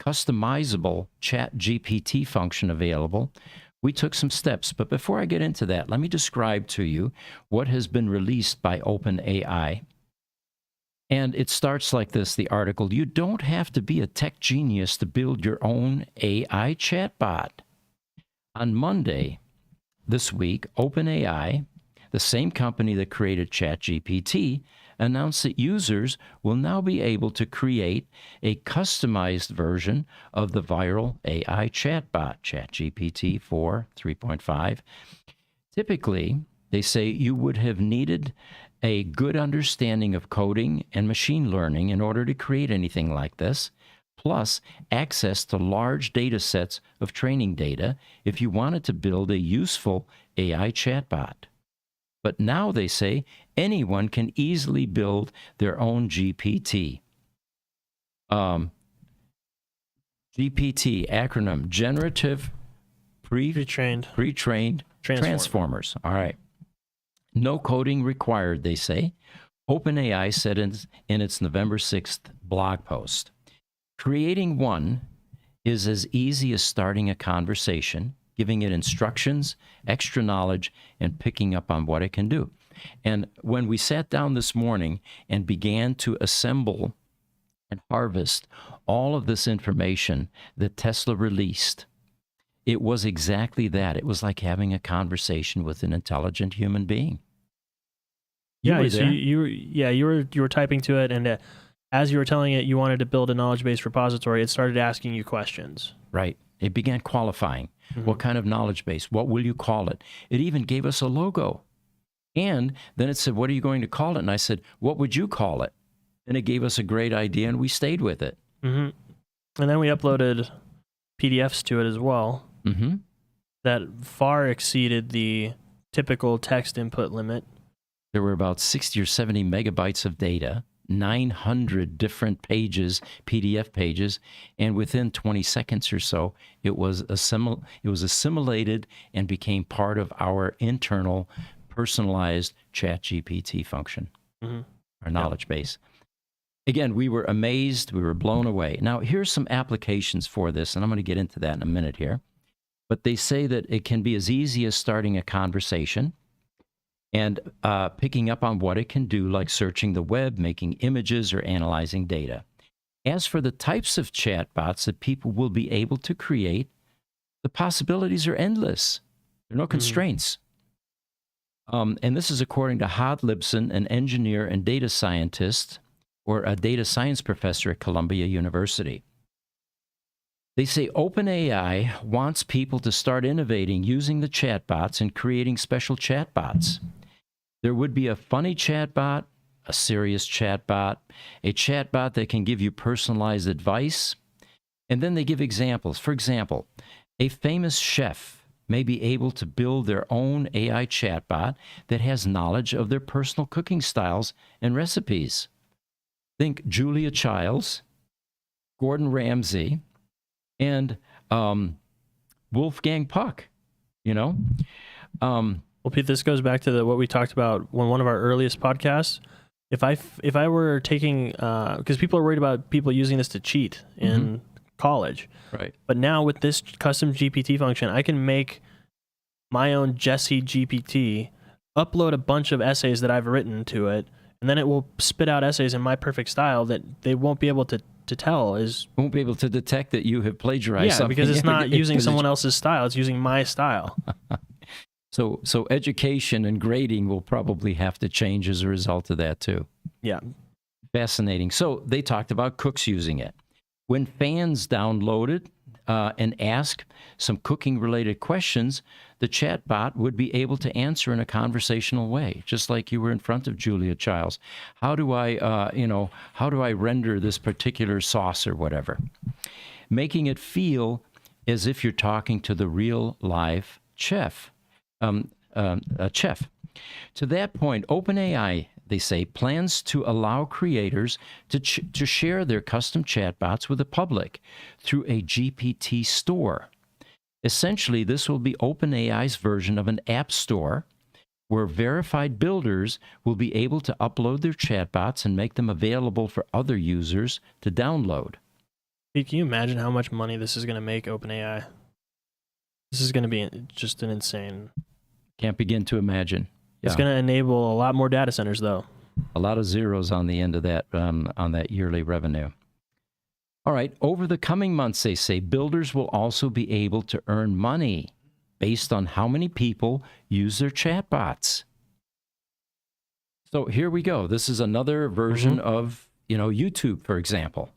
customizable ChatGPT function available, we took some steps. But before I get into that, let me describe to you what has been released by OpenAI. And it starts like this, the article. You don't have to be a tech genius to build your own AI chatbot. On Monday this week, OpenAI, the same company that created ChatGPT, announced that users will now be able to create a customized version of the viral AI chatbot, ChatGPT 4, 3.5. Typically, they say you would have needed a good understanding of coding and machine learning in order to create anything like this, plus access to large data sets of training data if you wanted to build a useful AI chatbot. But now they say anyone can easily build their own GPT. GPT, acronym, Generative Pre-trained Transformers. All right. No coding required, they say. OpenAI said in its November 6th blog post, creating one is as easy as starting a conversation, giving it instructions, extra knowledge, and picking up on what it can do. And when we sat down this morning and began to assemble and harvest all of this information that Tesla released, it was exactly that. It was like having a conversation with an intelligent human being. You were typing to it, and as you were telling it you wanted to build a knowledge-based repository, it started asking you questions. Right. It began qualifying. Mm-hmm. What kind of knowledge base? What will you call it? It even gave us a logo. And then it said, what are you going to call it? And I said, what would you call it? And it gave us a great idea, and we stayed with it. Mm-hmm. And then we uploaded PDFs to it as well. Mm-hmm. That far exceeded the typical text input limit. There were about 60 or 70 megabytes of data, 900 different pages, PDF pages, and within 20 seconds or so, it was assimilated and became part of our internal personalized ChatGPT function, our knowledge base. Again, we were amazed. We were blown away. Now, here's some applications for this, and I'm going to get into that in a minute here. But they say that it can be as easy as starting a conversation and picking up on what it can do, like searching the web, making images, or analyzing data. As for the types of chatbots that people will be able to create, the possibilities are endless. There are no constraints. And this is according to Hod Libson, an engineer and data scientist, or a data science professor at Columbia University. They say OpenAI wants people to start innovating using the chatbots and creating special chatbots. There would be a funny chatbot, a serious chatbot, a chatbot that can give you personalized advice, and then they give examples. For example, a famous chef may be able to build their own AI chatbot that has knowledge of their personal cooking styles and recipes. Think Julia Childs, Gordon Ramsay, and Wolfgang Puck, you know? Well, Pete, this goes back to what we talked about on one of our earliest podcasts. If I were taking, because people are worried about people using this to cheat in college. Right. But now with this custom GPT function, I can make my own Jesse GPT, upload a bunch of essays that I've written to it, and then it will spit out essays in my perfect style that they won't be able to tell won't be able to detect that you have plagiarized something. Because it's not using someone else's style, it's using my style. So education and grading will probably have to change as a result of that too. Yeah. Fascinating. So they talked about cooks using it. When fans download it and ask some cooking-related questions, the chatbot would be able to answer in a conversational way, just like you were in front of Julia Childs. How do I render this particular sauce or whatever? Making it feel as if you're talking to the real live chef. A chef. To that point, OpenAI, they say, plans to allow creators to share their custom chatbots with the public through a GPT store. Essentially, this will be OpenAI's version of an app store where verified builders will be able to upload their chatbots and make them available for other users to download. Pete, can you imagine how much money this is going to make OpenAI? This is going to be just an insane... Can't begin to imagine. Yeah. It's going to enable a lot more data centers, though. A lot of zeros on the end of that, on that yearly revenue. All right, over the coming months, they say, builders will also be able to earn money based on how many people use their chatbots. So here we go. This is another version of, YouTube, for example.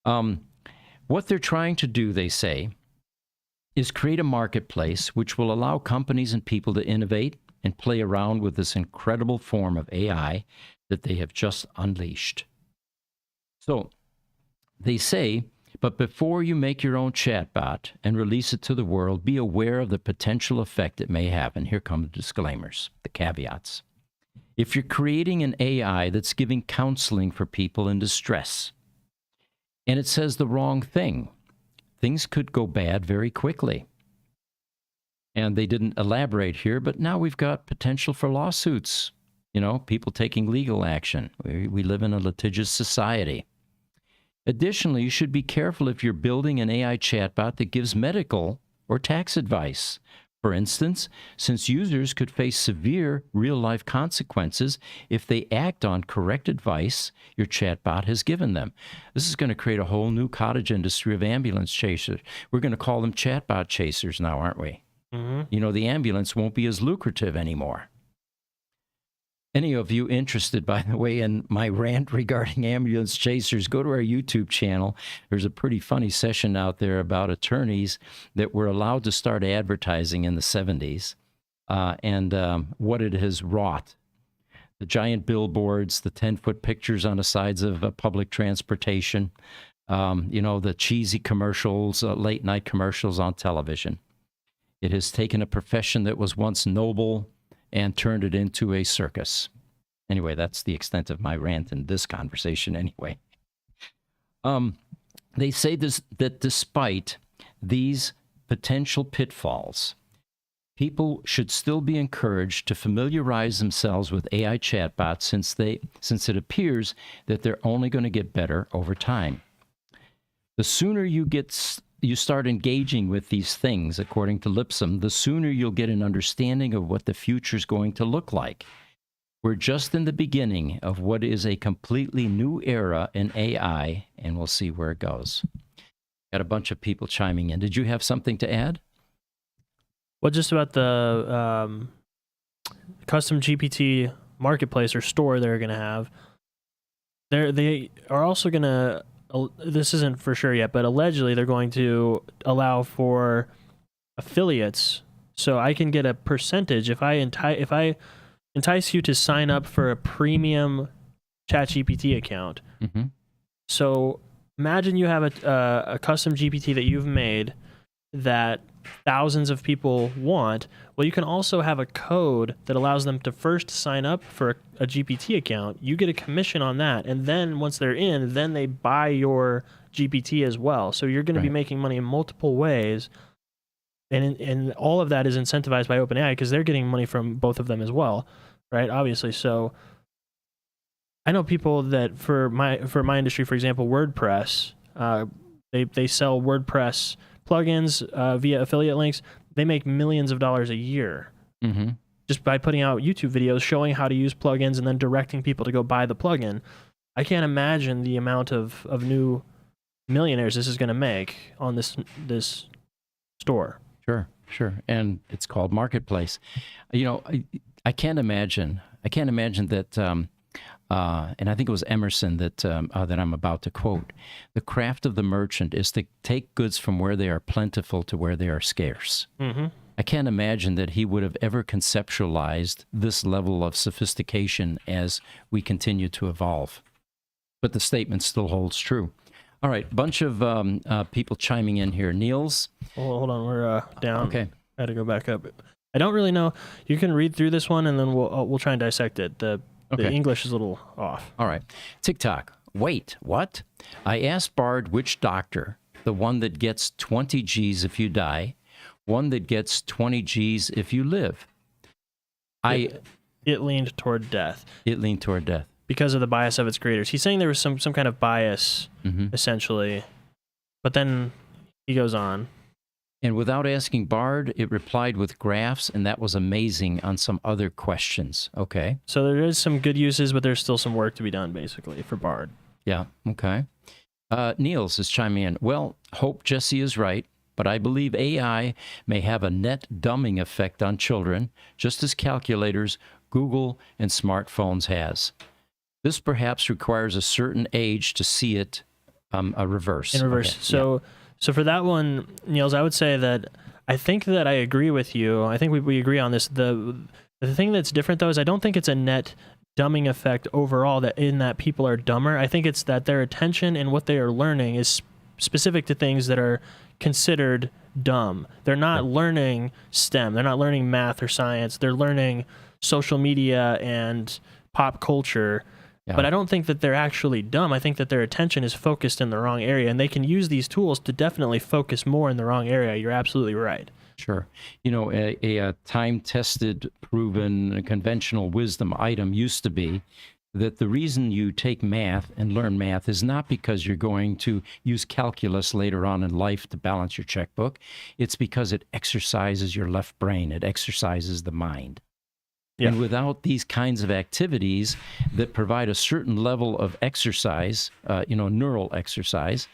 What they're trying to do, they say, is create a marketplace which will allow companies and people to innovate and play around with this incredible form of AI that they have just unleashed. So they say, but before you make your own chatbot and release it to the world, be aware of the potential effect it may have. And here come the disclaimers, the caveats. If you're creating an AI that's giving counseling for people in distress, and it says the wrong thing, things could go bad very quickly. And they didn't elaborate here, but now we've got potential for lawsuits, people taking legal action. We live in a litigious society. Additionally, you should be careful if you're building an AI chatbot that gives medical or tax advice. For instance, since users could face severe real-life consequences if they act on correct advice your chatbot has given them. This is going to create a whole new cottage industry of ambulance chasers. We're going to call them chatbot chasers now, aren't we? The ambulance won't be as lucrative anymore. Any of you interested, by the way, in my rant regarding ambulance chasers, go to our YouTube channel. There's a pretty funny session out there about attorneys that were allowed to start advertising in the 70s and what it has wrought. The giant billboards, the 10-foot pictures on the sides of public transportation, the cheesy commercials, late-night commercials on television. It has taken a profession that was once noble and turned it into a circus. Anyway, that's the extent of my rant in this conversation anyway. They say that despite these potential pitfalls, people should still be encouraged to familiarize themselves with AI chatbots since it appears that they're only going to get better over time. The sooner you start engaging with these things, according to Lipsum, the sooner you'll get an understanding of what the future is going to look like. We're just in the beginning of what is a completely new era in AI, and we'll see where it goes. Got a bunch of people chiming in. Did you have something to add? Well, just about the custom GPT marketplace or store they're going to have. They are also going to, this isn't for sure yet, but allegedly they're going to allow for affiliates. So I can get a percentage if I entice you to sign up for a premium ChatGPT account. Mm-hmm. So imagine you have a custom GPT that you've made that thousands of people want. Well, you can also have a code that allows them to first sign up for a GPT account. You get a commission on that. And then once they're in, then they buy your GPT as well. So you're going to be making money in multiple ways. And all of that is incentivized by OpenAI because they're getting money from both of them as well, right? Obviously. So I know people that for my industry, for example, WordPress, they sell WordPress plugins via affiliate links. They make millions of dollars a year just by putting out YouTube videos showing how to use plugins and then directing people to go buy the plugin. I can't imagine the amount of new millionaires this is going to make on this store. Sure. And it's called Marketplace. I can't imagine that, and I think it was Emerson that I'm about to quote, the craft of the merchant is to take goods from where they are plentiful to where they are scarce. Mm-hmm. I can't imagine that he would have ever conceptualized this level of sophistication as we continue to evolve. But the statement still holds true. All right, bunch of people chiming in here. Niels? Oh, hold on, we're down. Okay. I had to go back up. I don't really know. You can read through this one, and then we'll try and dissect it. The English is a little off. All right. TikTok. Wait, what? I asked Bard which doctor, the one that gets 20 G's if you die, one that gets 20 G's if you live. It leaned toward death. It leaned toward death. Because of the bias of its creators. He's saying there was some kind of bias, essentially. But then he goes on. And without asking Bard, it replied with graphs, and that was amazing on some other questions. Okay. So there is some good uses, but there's still some work to be done, basically, for Bard. Yeah, okay. Niels is chiming in. Well, hope Jesse is right, but I believe AI may have a net dumbing effect on children, just as calculators, Google, and smartphones has. This perhaps requires a certain age to see it reverse. In reverse. Okay. So for that one, Niels, I would say that I think that I agree with you. I think we agree on this. The thing that's different, though, is I don't think it's a net dumbing effect overall that people are dumber. I think it's that their attention and what they are learning is specific to things that are considered dumb. They're not learning STEM. They're not learning math or science. They're learning social media and pop culture. Yeah. But I don't think that they're actually dumb. I think that their attention is focused in the wrong area, and they can use these tools to definitely focus more in the wrong area. You're absolutely right. Sure. A time-tested, proven, conventional wisdom item used to be that the reason you take math and learn math is not because you're going to use calculus later on in life to balance your checkbook. It's because it exercises your left brain. It exercises the mind. Yeah. And without these kinds of activities that provide a certain level of exercise, neural exercise,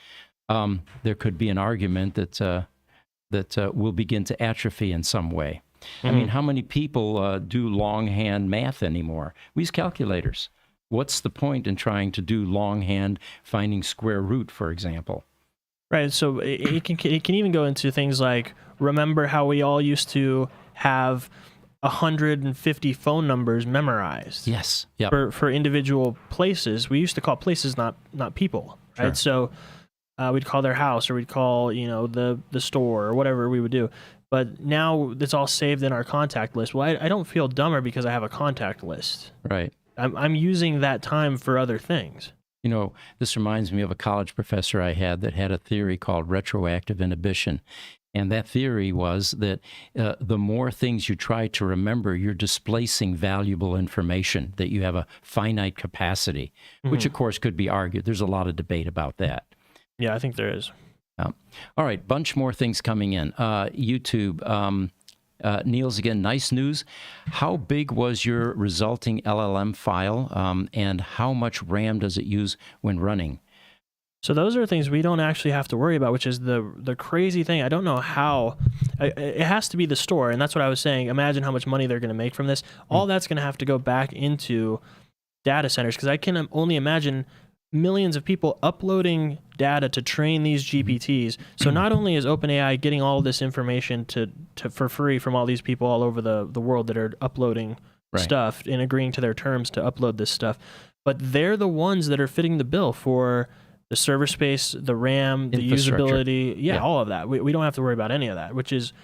there could be an argument that will begin to atrophy in some way. I mean, how many people do longhand math anymore? We use calculators. What's the point in trying to do longhand finding square root, for example? Right. So it can even go into things like, remember how we all used to have 150 phone numbers memorized? Yes. Yep. For individual places. We used to call places not people, right? Sure. So we'd call their house, or we'd call, you know, the store, or whatever we would do. But now it's all saved in our contact list. Well, I don't feel dumber because I have a contact list. Right. I'm using that time for other things. You know, this reminds me of a college professor I had that had a theory called retroactive inhibition. And that theory was that the more things you try to remember, you're displacing valuable information, that you have a finite capacity, which, of course, could be argued. There's a lot of debate about that. Yeah, I think there is. All right, bunch more things coming in. YouTube. Niels, again, nice news. How big was your resulting LLM file, and how much RAM does it use when running? So those are things we don't actually have to worry about, which is the crazy thing. I don't know how. It has to be the store, and that's what I was saying. Imagine how much money they're going to make from this. All that's going to have to go back into data centers, because I can only imagine millions of people uploading data to train these GPTs. So not only is OpenAI getting all this information to for free from all these people all over the world that are uploading stuff and agreeing to their terms to upload this stuff, but they're the ones that are fitting the bill for the server space, the RAM, the usability, all of that. We don't have to worry about any of that, which is,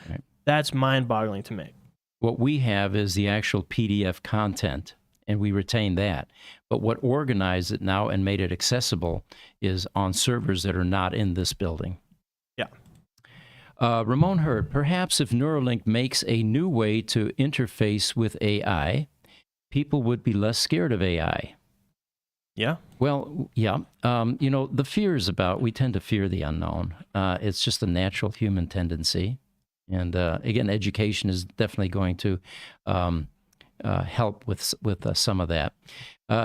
that's mind-boggling to me. What we have is the actual PDF content, and we retain that. But what organized it now and made it accessible is on servers that are not in this building. Yeah. Ramon Hurd, perhaps if Neuralink makes a new way to interface with AI, people would be less scared of AI. Yeah. Well, yeah. You know, the fear is about, we tend to fear the unknown. It's just a natural human tendency. And again, education is definitely going to help with some of that.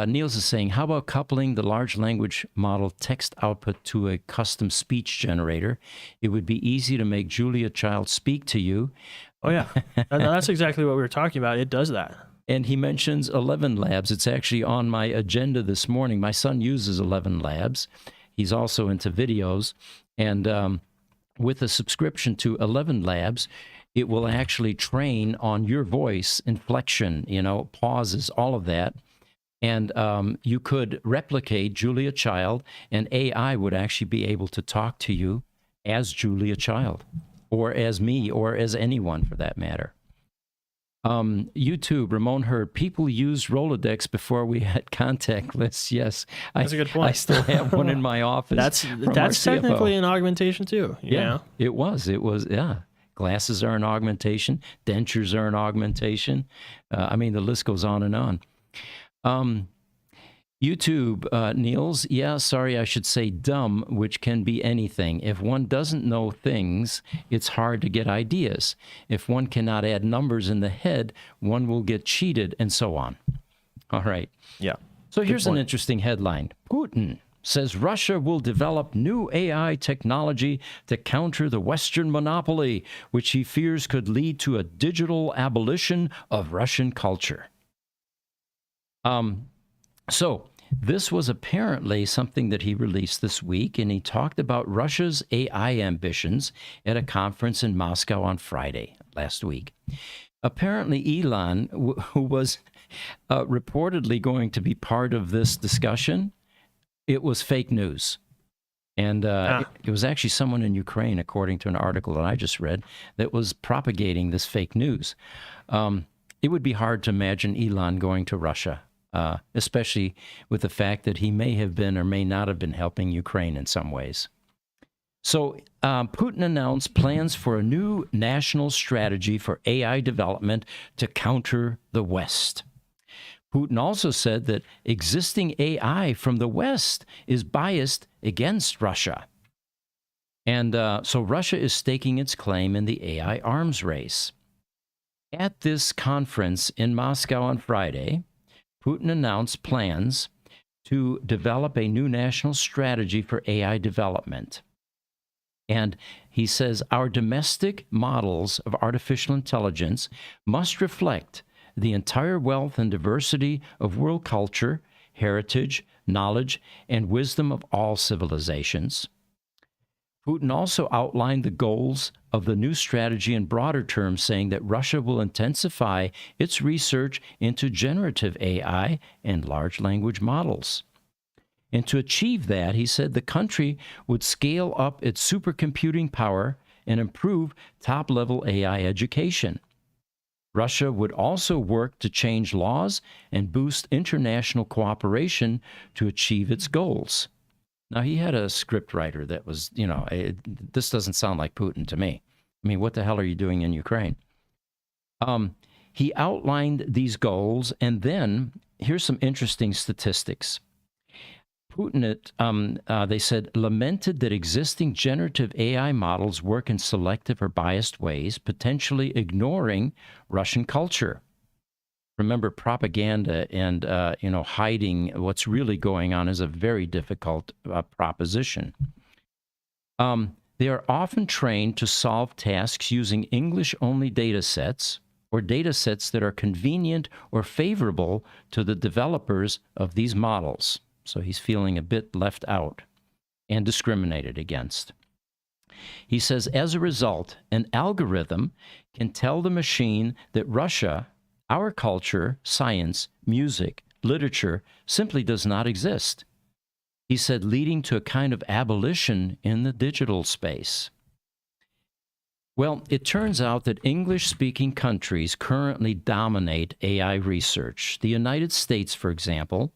Niels is saying, how about coupling the large language model text output to a custom speech generator? It would be easy to make Julia Child speak to you. Oh, yeah. That's exactly what we were talking about. It does that. And he mentions ElevenLabs. It's actually on my agenda this morning. My son uses ElevenLabs. He's also into videos. And with a subscription to ElevenLabs, it will actually train on your voice, inflection, you know, pauses, all of that. And you could replicate Julia Child, and AI would actually be able to talk to you as Julia Child, or as me, or as anyone for that matter. YouTube, Ramon Hurd, people used Rolladex before we had contact lists. Yes, that's a good point. I still have one in my office. That's technically an augmentation too. Yeah, it was. Yeah. Glasses are an augmentation. Dentures are an augmentation. I mean, the list goes on and on. YouTube, Niels, yeah, sorry, I should say dumb, which can be anything. If one doesn't know things, it's hard to get ideas. If one cannot add numbers in the head, one will get cheated, and so on. All right. Yeah. So here's an interesting headline. Putin says Russia will develop new AI technology to counter the Western monopoly, which he fears could lead to a digital abolition of Russian culture. So this was apparently something that he released this week, and he talked about Russia's AI ambitions at a conference in Moscow on Friday last week. Apparently, Elon, who was reportedly going to be part of this discussion, it was fake news. And it was actually someone in Ukraine, according to an article that I just read, that was propagating this fake news. It would be hard to imagine Elon going to Russia, especially with the fact that he may have been or may not have been helping Ukraine in some ways. So Putin announced plans for a new national strategy for AI development to counter the West. Putin also said that existing AI from the West is biased against Russia. And so Russia is staking its claim in the AI arms race. At this conference in Moscow on Friday, Putin announced plans to develop a new national strategy for AI development. And he says, our domestic models of artificial intelligence must reflect the entire wealth and diversity of world culture, heritage, knowledge, and wisdom of all civilizations. Putin also outlined the goals of the new strategy in broader terms, saying that Russia will intensify its research into generative AI and large language models. And to achieve that, he said the country would scale up its supercomputing power and improve top-level AI education. Russia would also work to change laws and boost international cooperation to achieve its goals. Now, he had a script writer that was, this doesn't sound like Putin to me. I mean, what the hell are you doing in Ukraine? He outlined these goals, and then here's some interesting statistics. Putin, they said, lamented that existing generative AI models work in selective or biased ways, potentially ignoring Russian culture. Remember, propaganda and, hiding what's really going on is a very difficult proposition. They are often trained to solve tasks using English-only data sets or data sets that are convenient or favorable to the developers of these models. So he's feeling a bit left out and discriminated against. He says, as a result, an algorithm can tell the machine that Russia, our culture, science, music, literature, simply does not exist. He said, leading to a kind of abolition in the digital space. Well, it turns out that English-speaking countries currently dominate AI research. The United States, for example,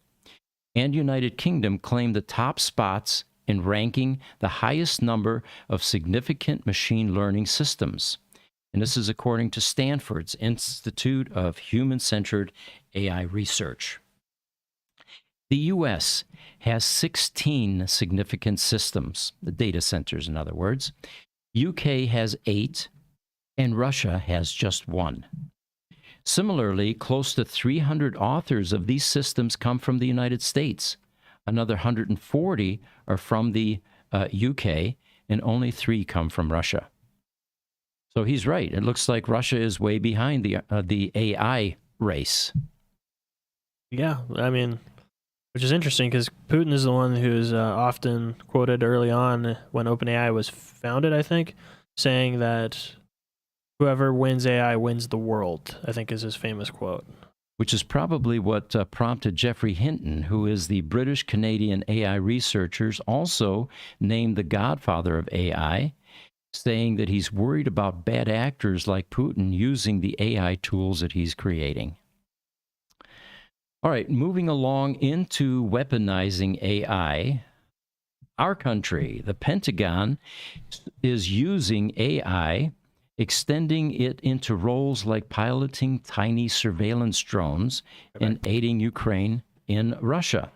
and United Kingdom claim the top spots in ranking the highest number of significant machine learning systems. And this is according to Stanford's Institute of Human-Centered AI Research. The U.S. has 16 significant systems, the data centers, in other words. UK has 8, and Russia has just 1. Similarly, close to 300 authors of these systems come from the United States. Another 140 are from the UK, and only 3 come from Russia. So he's right. It looks like Russia is way behind the AI race. Yeah, I mean, which is interesting because Putin is the one who's often quoted early on when OpenAI was founded, I think, saying that whoever wins AI wins the world, I think is his famous quote. Which is probably what prompted Geoffrey Hinton, who is the British-Canadian AI researchers, also named the godfather of AI, saying that he's worried about bad actors like Putin using the AI tools that he's creating. All right, moving along into weaponizing AI. Our country, the Pentagon, is using AI, extending it into roles like piloting tiny surveillance drones and aiding Ukraine in Russia.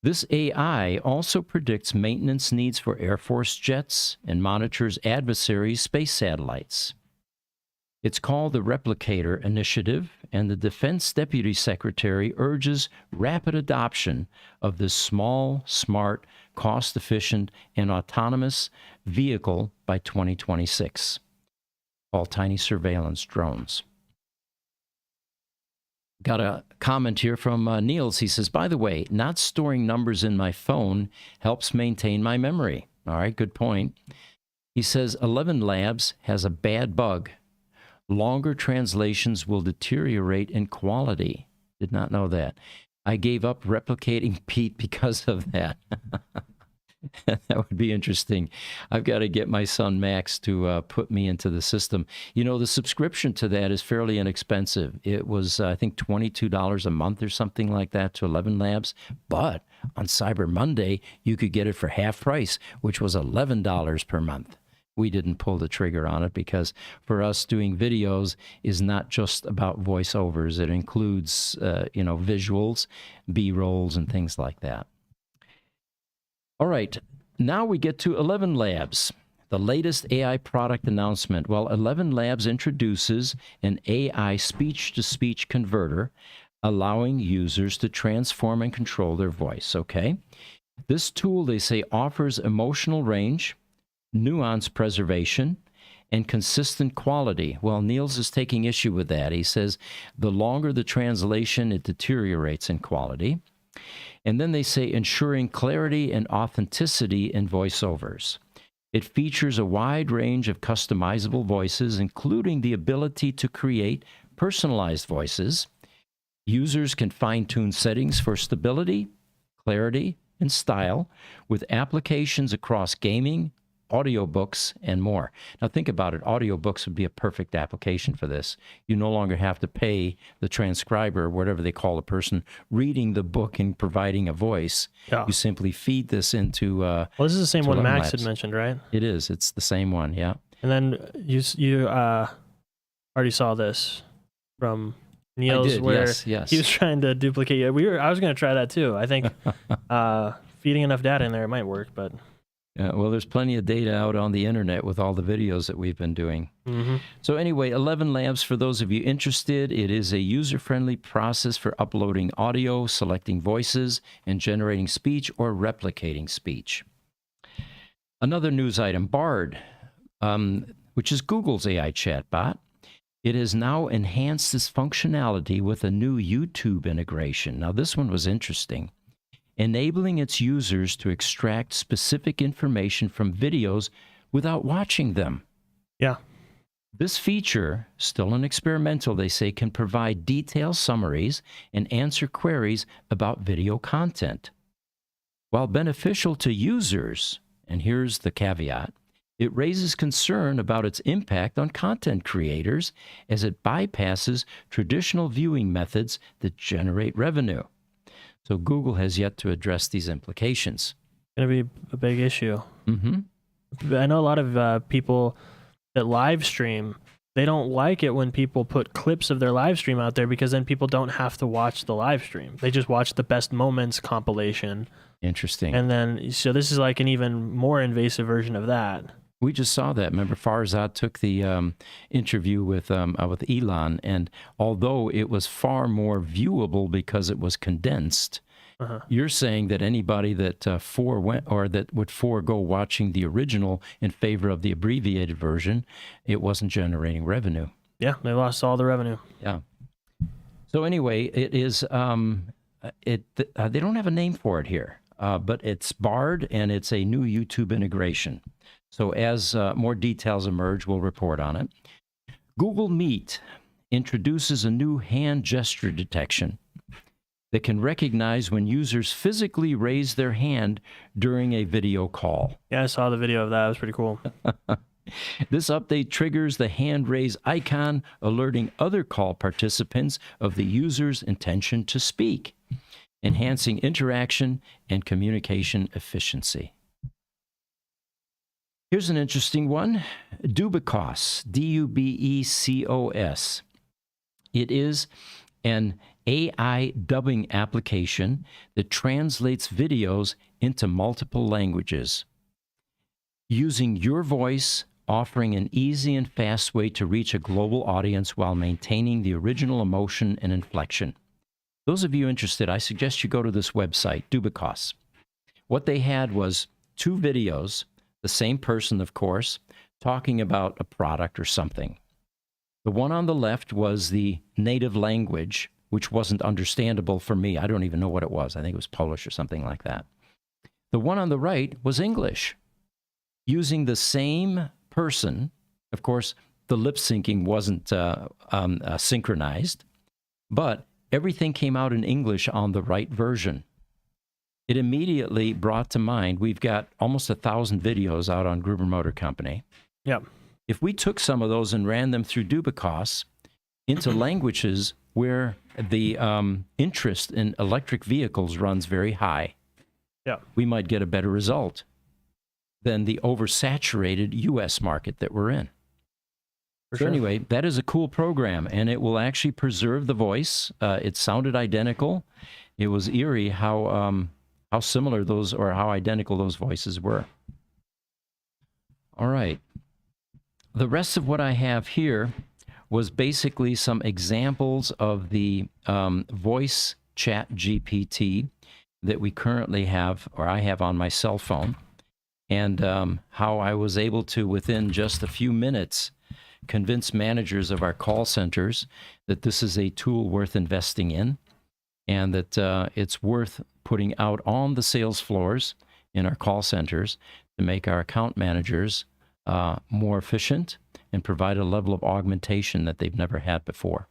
This AI also predicts maintenance needs for Air Force jets and monitors adversaries' space satellites. It's called the Replicator Initiative, and the Defense Deputy Secretary urges rapid adoption of this small, smart, cost-efficient, and autonomous vehicle by 2026, called tiny surveillance drones. Got a comment here from Niels. He says, by the way, not storing numbers in my phone helps maintain my memory. All right, good point. He says, ElevenLabs has a bad bug. Longer translations will deteriorate in quality. Did not know that. I gave up replicating Pete because of that. That would be interesting. I've got to get my son Max to put me into the system. You know, the subscription to that is fairly inexpensive. It was, I think, $22 a month or something like that to ElevenLabs. But on Cyber Monday, you could get it for half price, which was $11 per month. We didn't pull the trigger on it because for us, doing videos is not just about voiceovers. It includes, visuals, B-rolls, and things like that. All right, now we get to ElevenLabs, the latest AI product announcement. Well, ElevenLabs introduces an AI speech-to-speech converter, allowing users to transform and control their voice, okay? This tool, they say, offers emotional range, nuance preservation, and consistent quality. Well, Niels is taking issue with that. He says the longer the translation, it deteriorates in quality. And then they say ensuring clarity and authenticity in voiceovers. It features a wide range of customizable voices, including the ability to create personalized voices. Users can fine-tune settings for stability, clarity, and style with applications across gaming, audiobooks, and more. Now think about it. Audiobooks would be a perfect application for this. You no longer have to pay the transcriber, whatever they call the person reading the book and providing a voice. Yeah. You simply feed this into Well, this is the same to one Max ElevenLabs. had mentioned, right? It is. It's the same one, yeah. And then you already saw this from Niels, I did, where yes. he was trying to duplicate it. I was going to try that too. I think feeding enough data in there, it might work, but... Well, there's plenty of data out on the internet with all the videos that we've been doing. So anyway, ElevenLabs, for those of you interested, it is a user-friendly process for uploading audio, selecting voices, and generating speech or replicating speech. Another news item, Bard, which is Google's AI chatbot. It has now enhanced its functionality with a new YouTube integration. Now, this one was interesting, enabling its users to extract specific information from videos without watching them. Yeah. This feature, still an experimental, they say, can provide detailed summaries and answer queries about video content. While beneficial to users, and here's the caveat, it raises concern about its impact on content creators as it bypasses traditional viewing methods that generate revenue. So Google has yet to address these implications. Going to be a big issue. Mm-hmm. I know a lot of people that live stream, they don't like it when people put clips of their live stream out there, because then people don't have to watch the live stream. They just watch the best moments compilation. Interesting. And then, so this is like an even more invasive version of that. We just saw that. Remember, Farzad took the interview with Elon, and although it was far more viewable because it was condensed, you're saying that anybody that that would forego watching the original in favor of the abbreviated version, it wasn't generating revenue. Yeah, they lost all the revenue. Yeah. So anyway, it is. They don't have a name for it here, but it's Bard, and it's a new YouTube integration. So as more details emerge, we'll report on it. Google Meet introduces a new hand gesture detection that can recognize when users physically raise their hand during a video call. Yeah, I saw the video of that. It was pretty cool. This update triggers the hand raise icon, alerting other call participants of the user's intention to speak, enhancing interaction and communication efficiency. Here's an interesting one, Dubecos, D-U-B-E-C-O-S. It is an AI dubbing application that translates videos into multiple languages. Using your voice, offering an easy and fast way to reach a global audience while maintaining the original emotion and inflection. Those of you interested, I suggest you go to this website, Dubecos. What they had was 2 videos, the same person, of course, talking about a product or something. The one on the left was the native language, which wasn't understandable for me. I don't even know what it was. I think it was Polish or something like that. The one on the right was English. Using the same person, of course, the lip syncing wasn't synchronized, but everything came out in English on the right version. It immediately brought to mind, we've got almost 1,000 videos out on Gruber Motor Company. Yeah. If we took some of those and ran them through Dubecos into languages where the interest in electric vehicles runs very high, we might get a better result than the oversaturated U.S. market that we're in. So anyway, that is a cool program, and it will actually preserve the voice. It sounded identical. It was eerie how similar those, or how identical those voices were. All right. The rest of what I have here was basically some examples of the voice ChatGPT that we currently have, or I have on my cell phone. and how I was able to, within just a few minutes, convince managers of our call centers that this is a tool worth investing in, and that it's worth putting out on the sales floors in our call centers to make our account managers more efficient and provide a level of augmentation that they've never had before.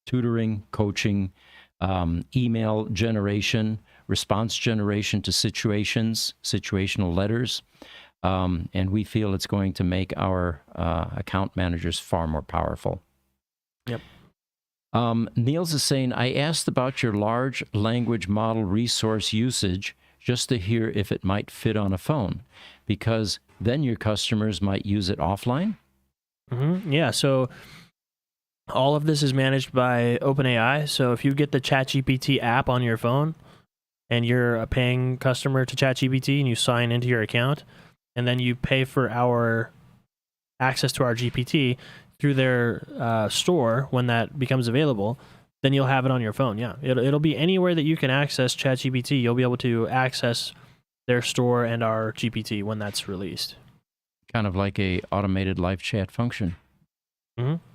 Tutoring, coaching, email generation, response generation to situations, situational letters, and we feel it's going to make our account managers far more powerful. Yep. Niels is saying, I asked about your large language model resource usage just to hear if it might fit on a phone, because then your customers might use it offline. Yeah, so all of this is managed by OpenAI. So if you get the ChatGPT app on your phone and you're a paying customer to ChatGPT and you sign into your account, and then you pay for our access to our GPT through their store when that becomes available, then you'll have it on your phone. Yeah, it'll be anywhere that you can access ChatGPT. You'll be able to access their store and our GPT when that's released. Kind of like a automated live chat function.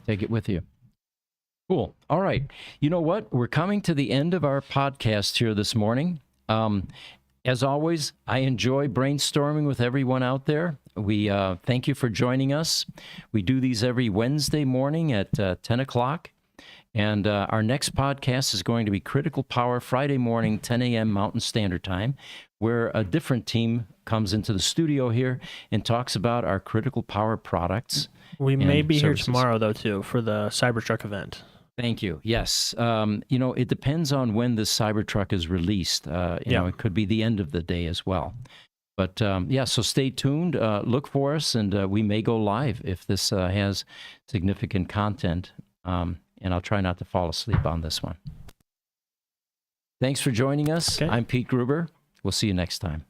Take it with you. Cool. All right. You know what? We're coming to the end of our podcast here this morning. As always, I enjoy brainstorming with everyone out there. We thank you for joining us. We do these every Wednesday morning at 10 o'clock. And our next podcast is going to be Critical Power, Friday morning, 10 a.m. Mountain Standard Time, where a different team comes into the studio here and talks about our critical power products. We may be services. here tomorrow, though, too, for the Cybertruck event. Thank you. Yes. It depends on when the Cybertruck is released. It could be the end of the day as well. But so stay tuned. Look for us, and we may go live if this has significant content. And I'll try not to fall asleep on this one. Thanks for joining us. Okay. I'm Pete Gruber. We'll see you next time.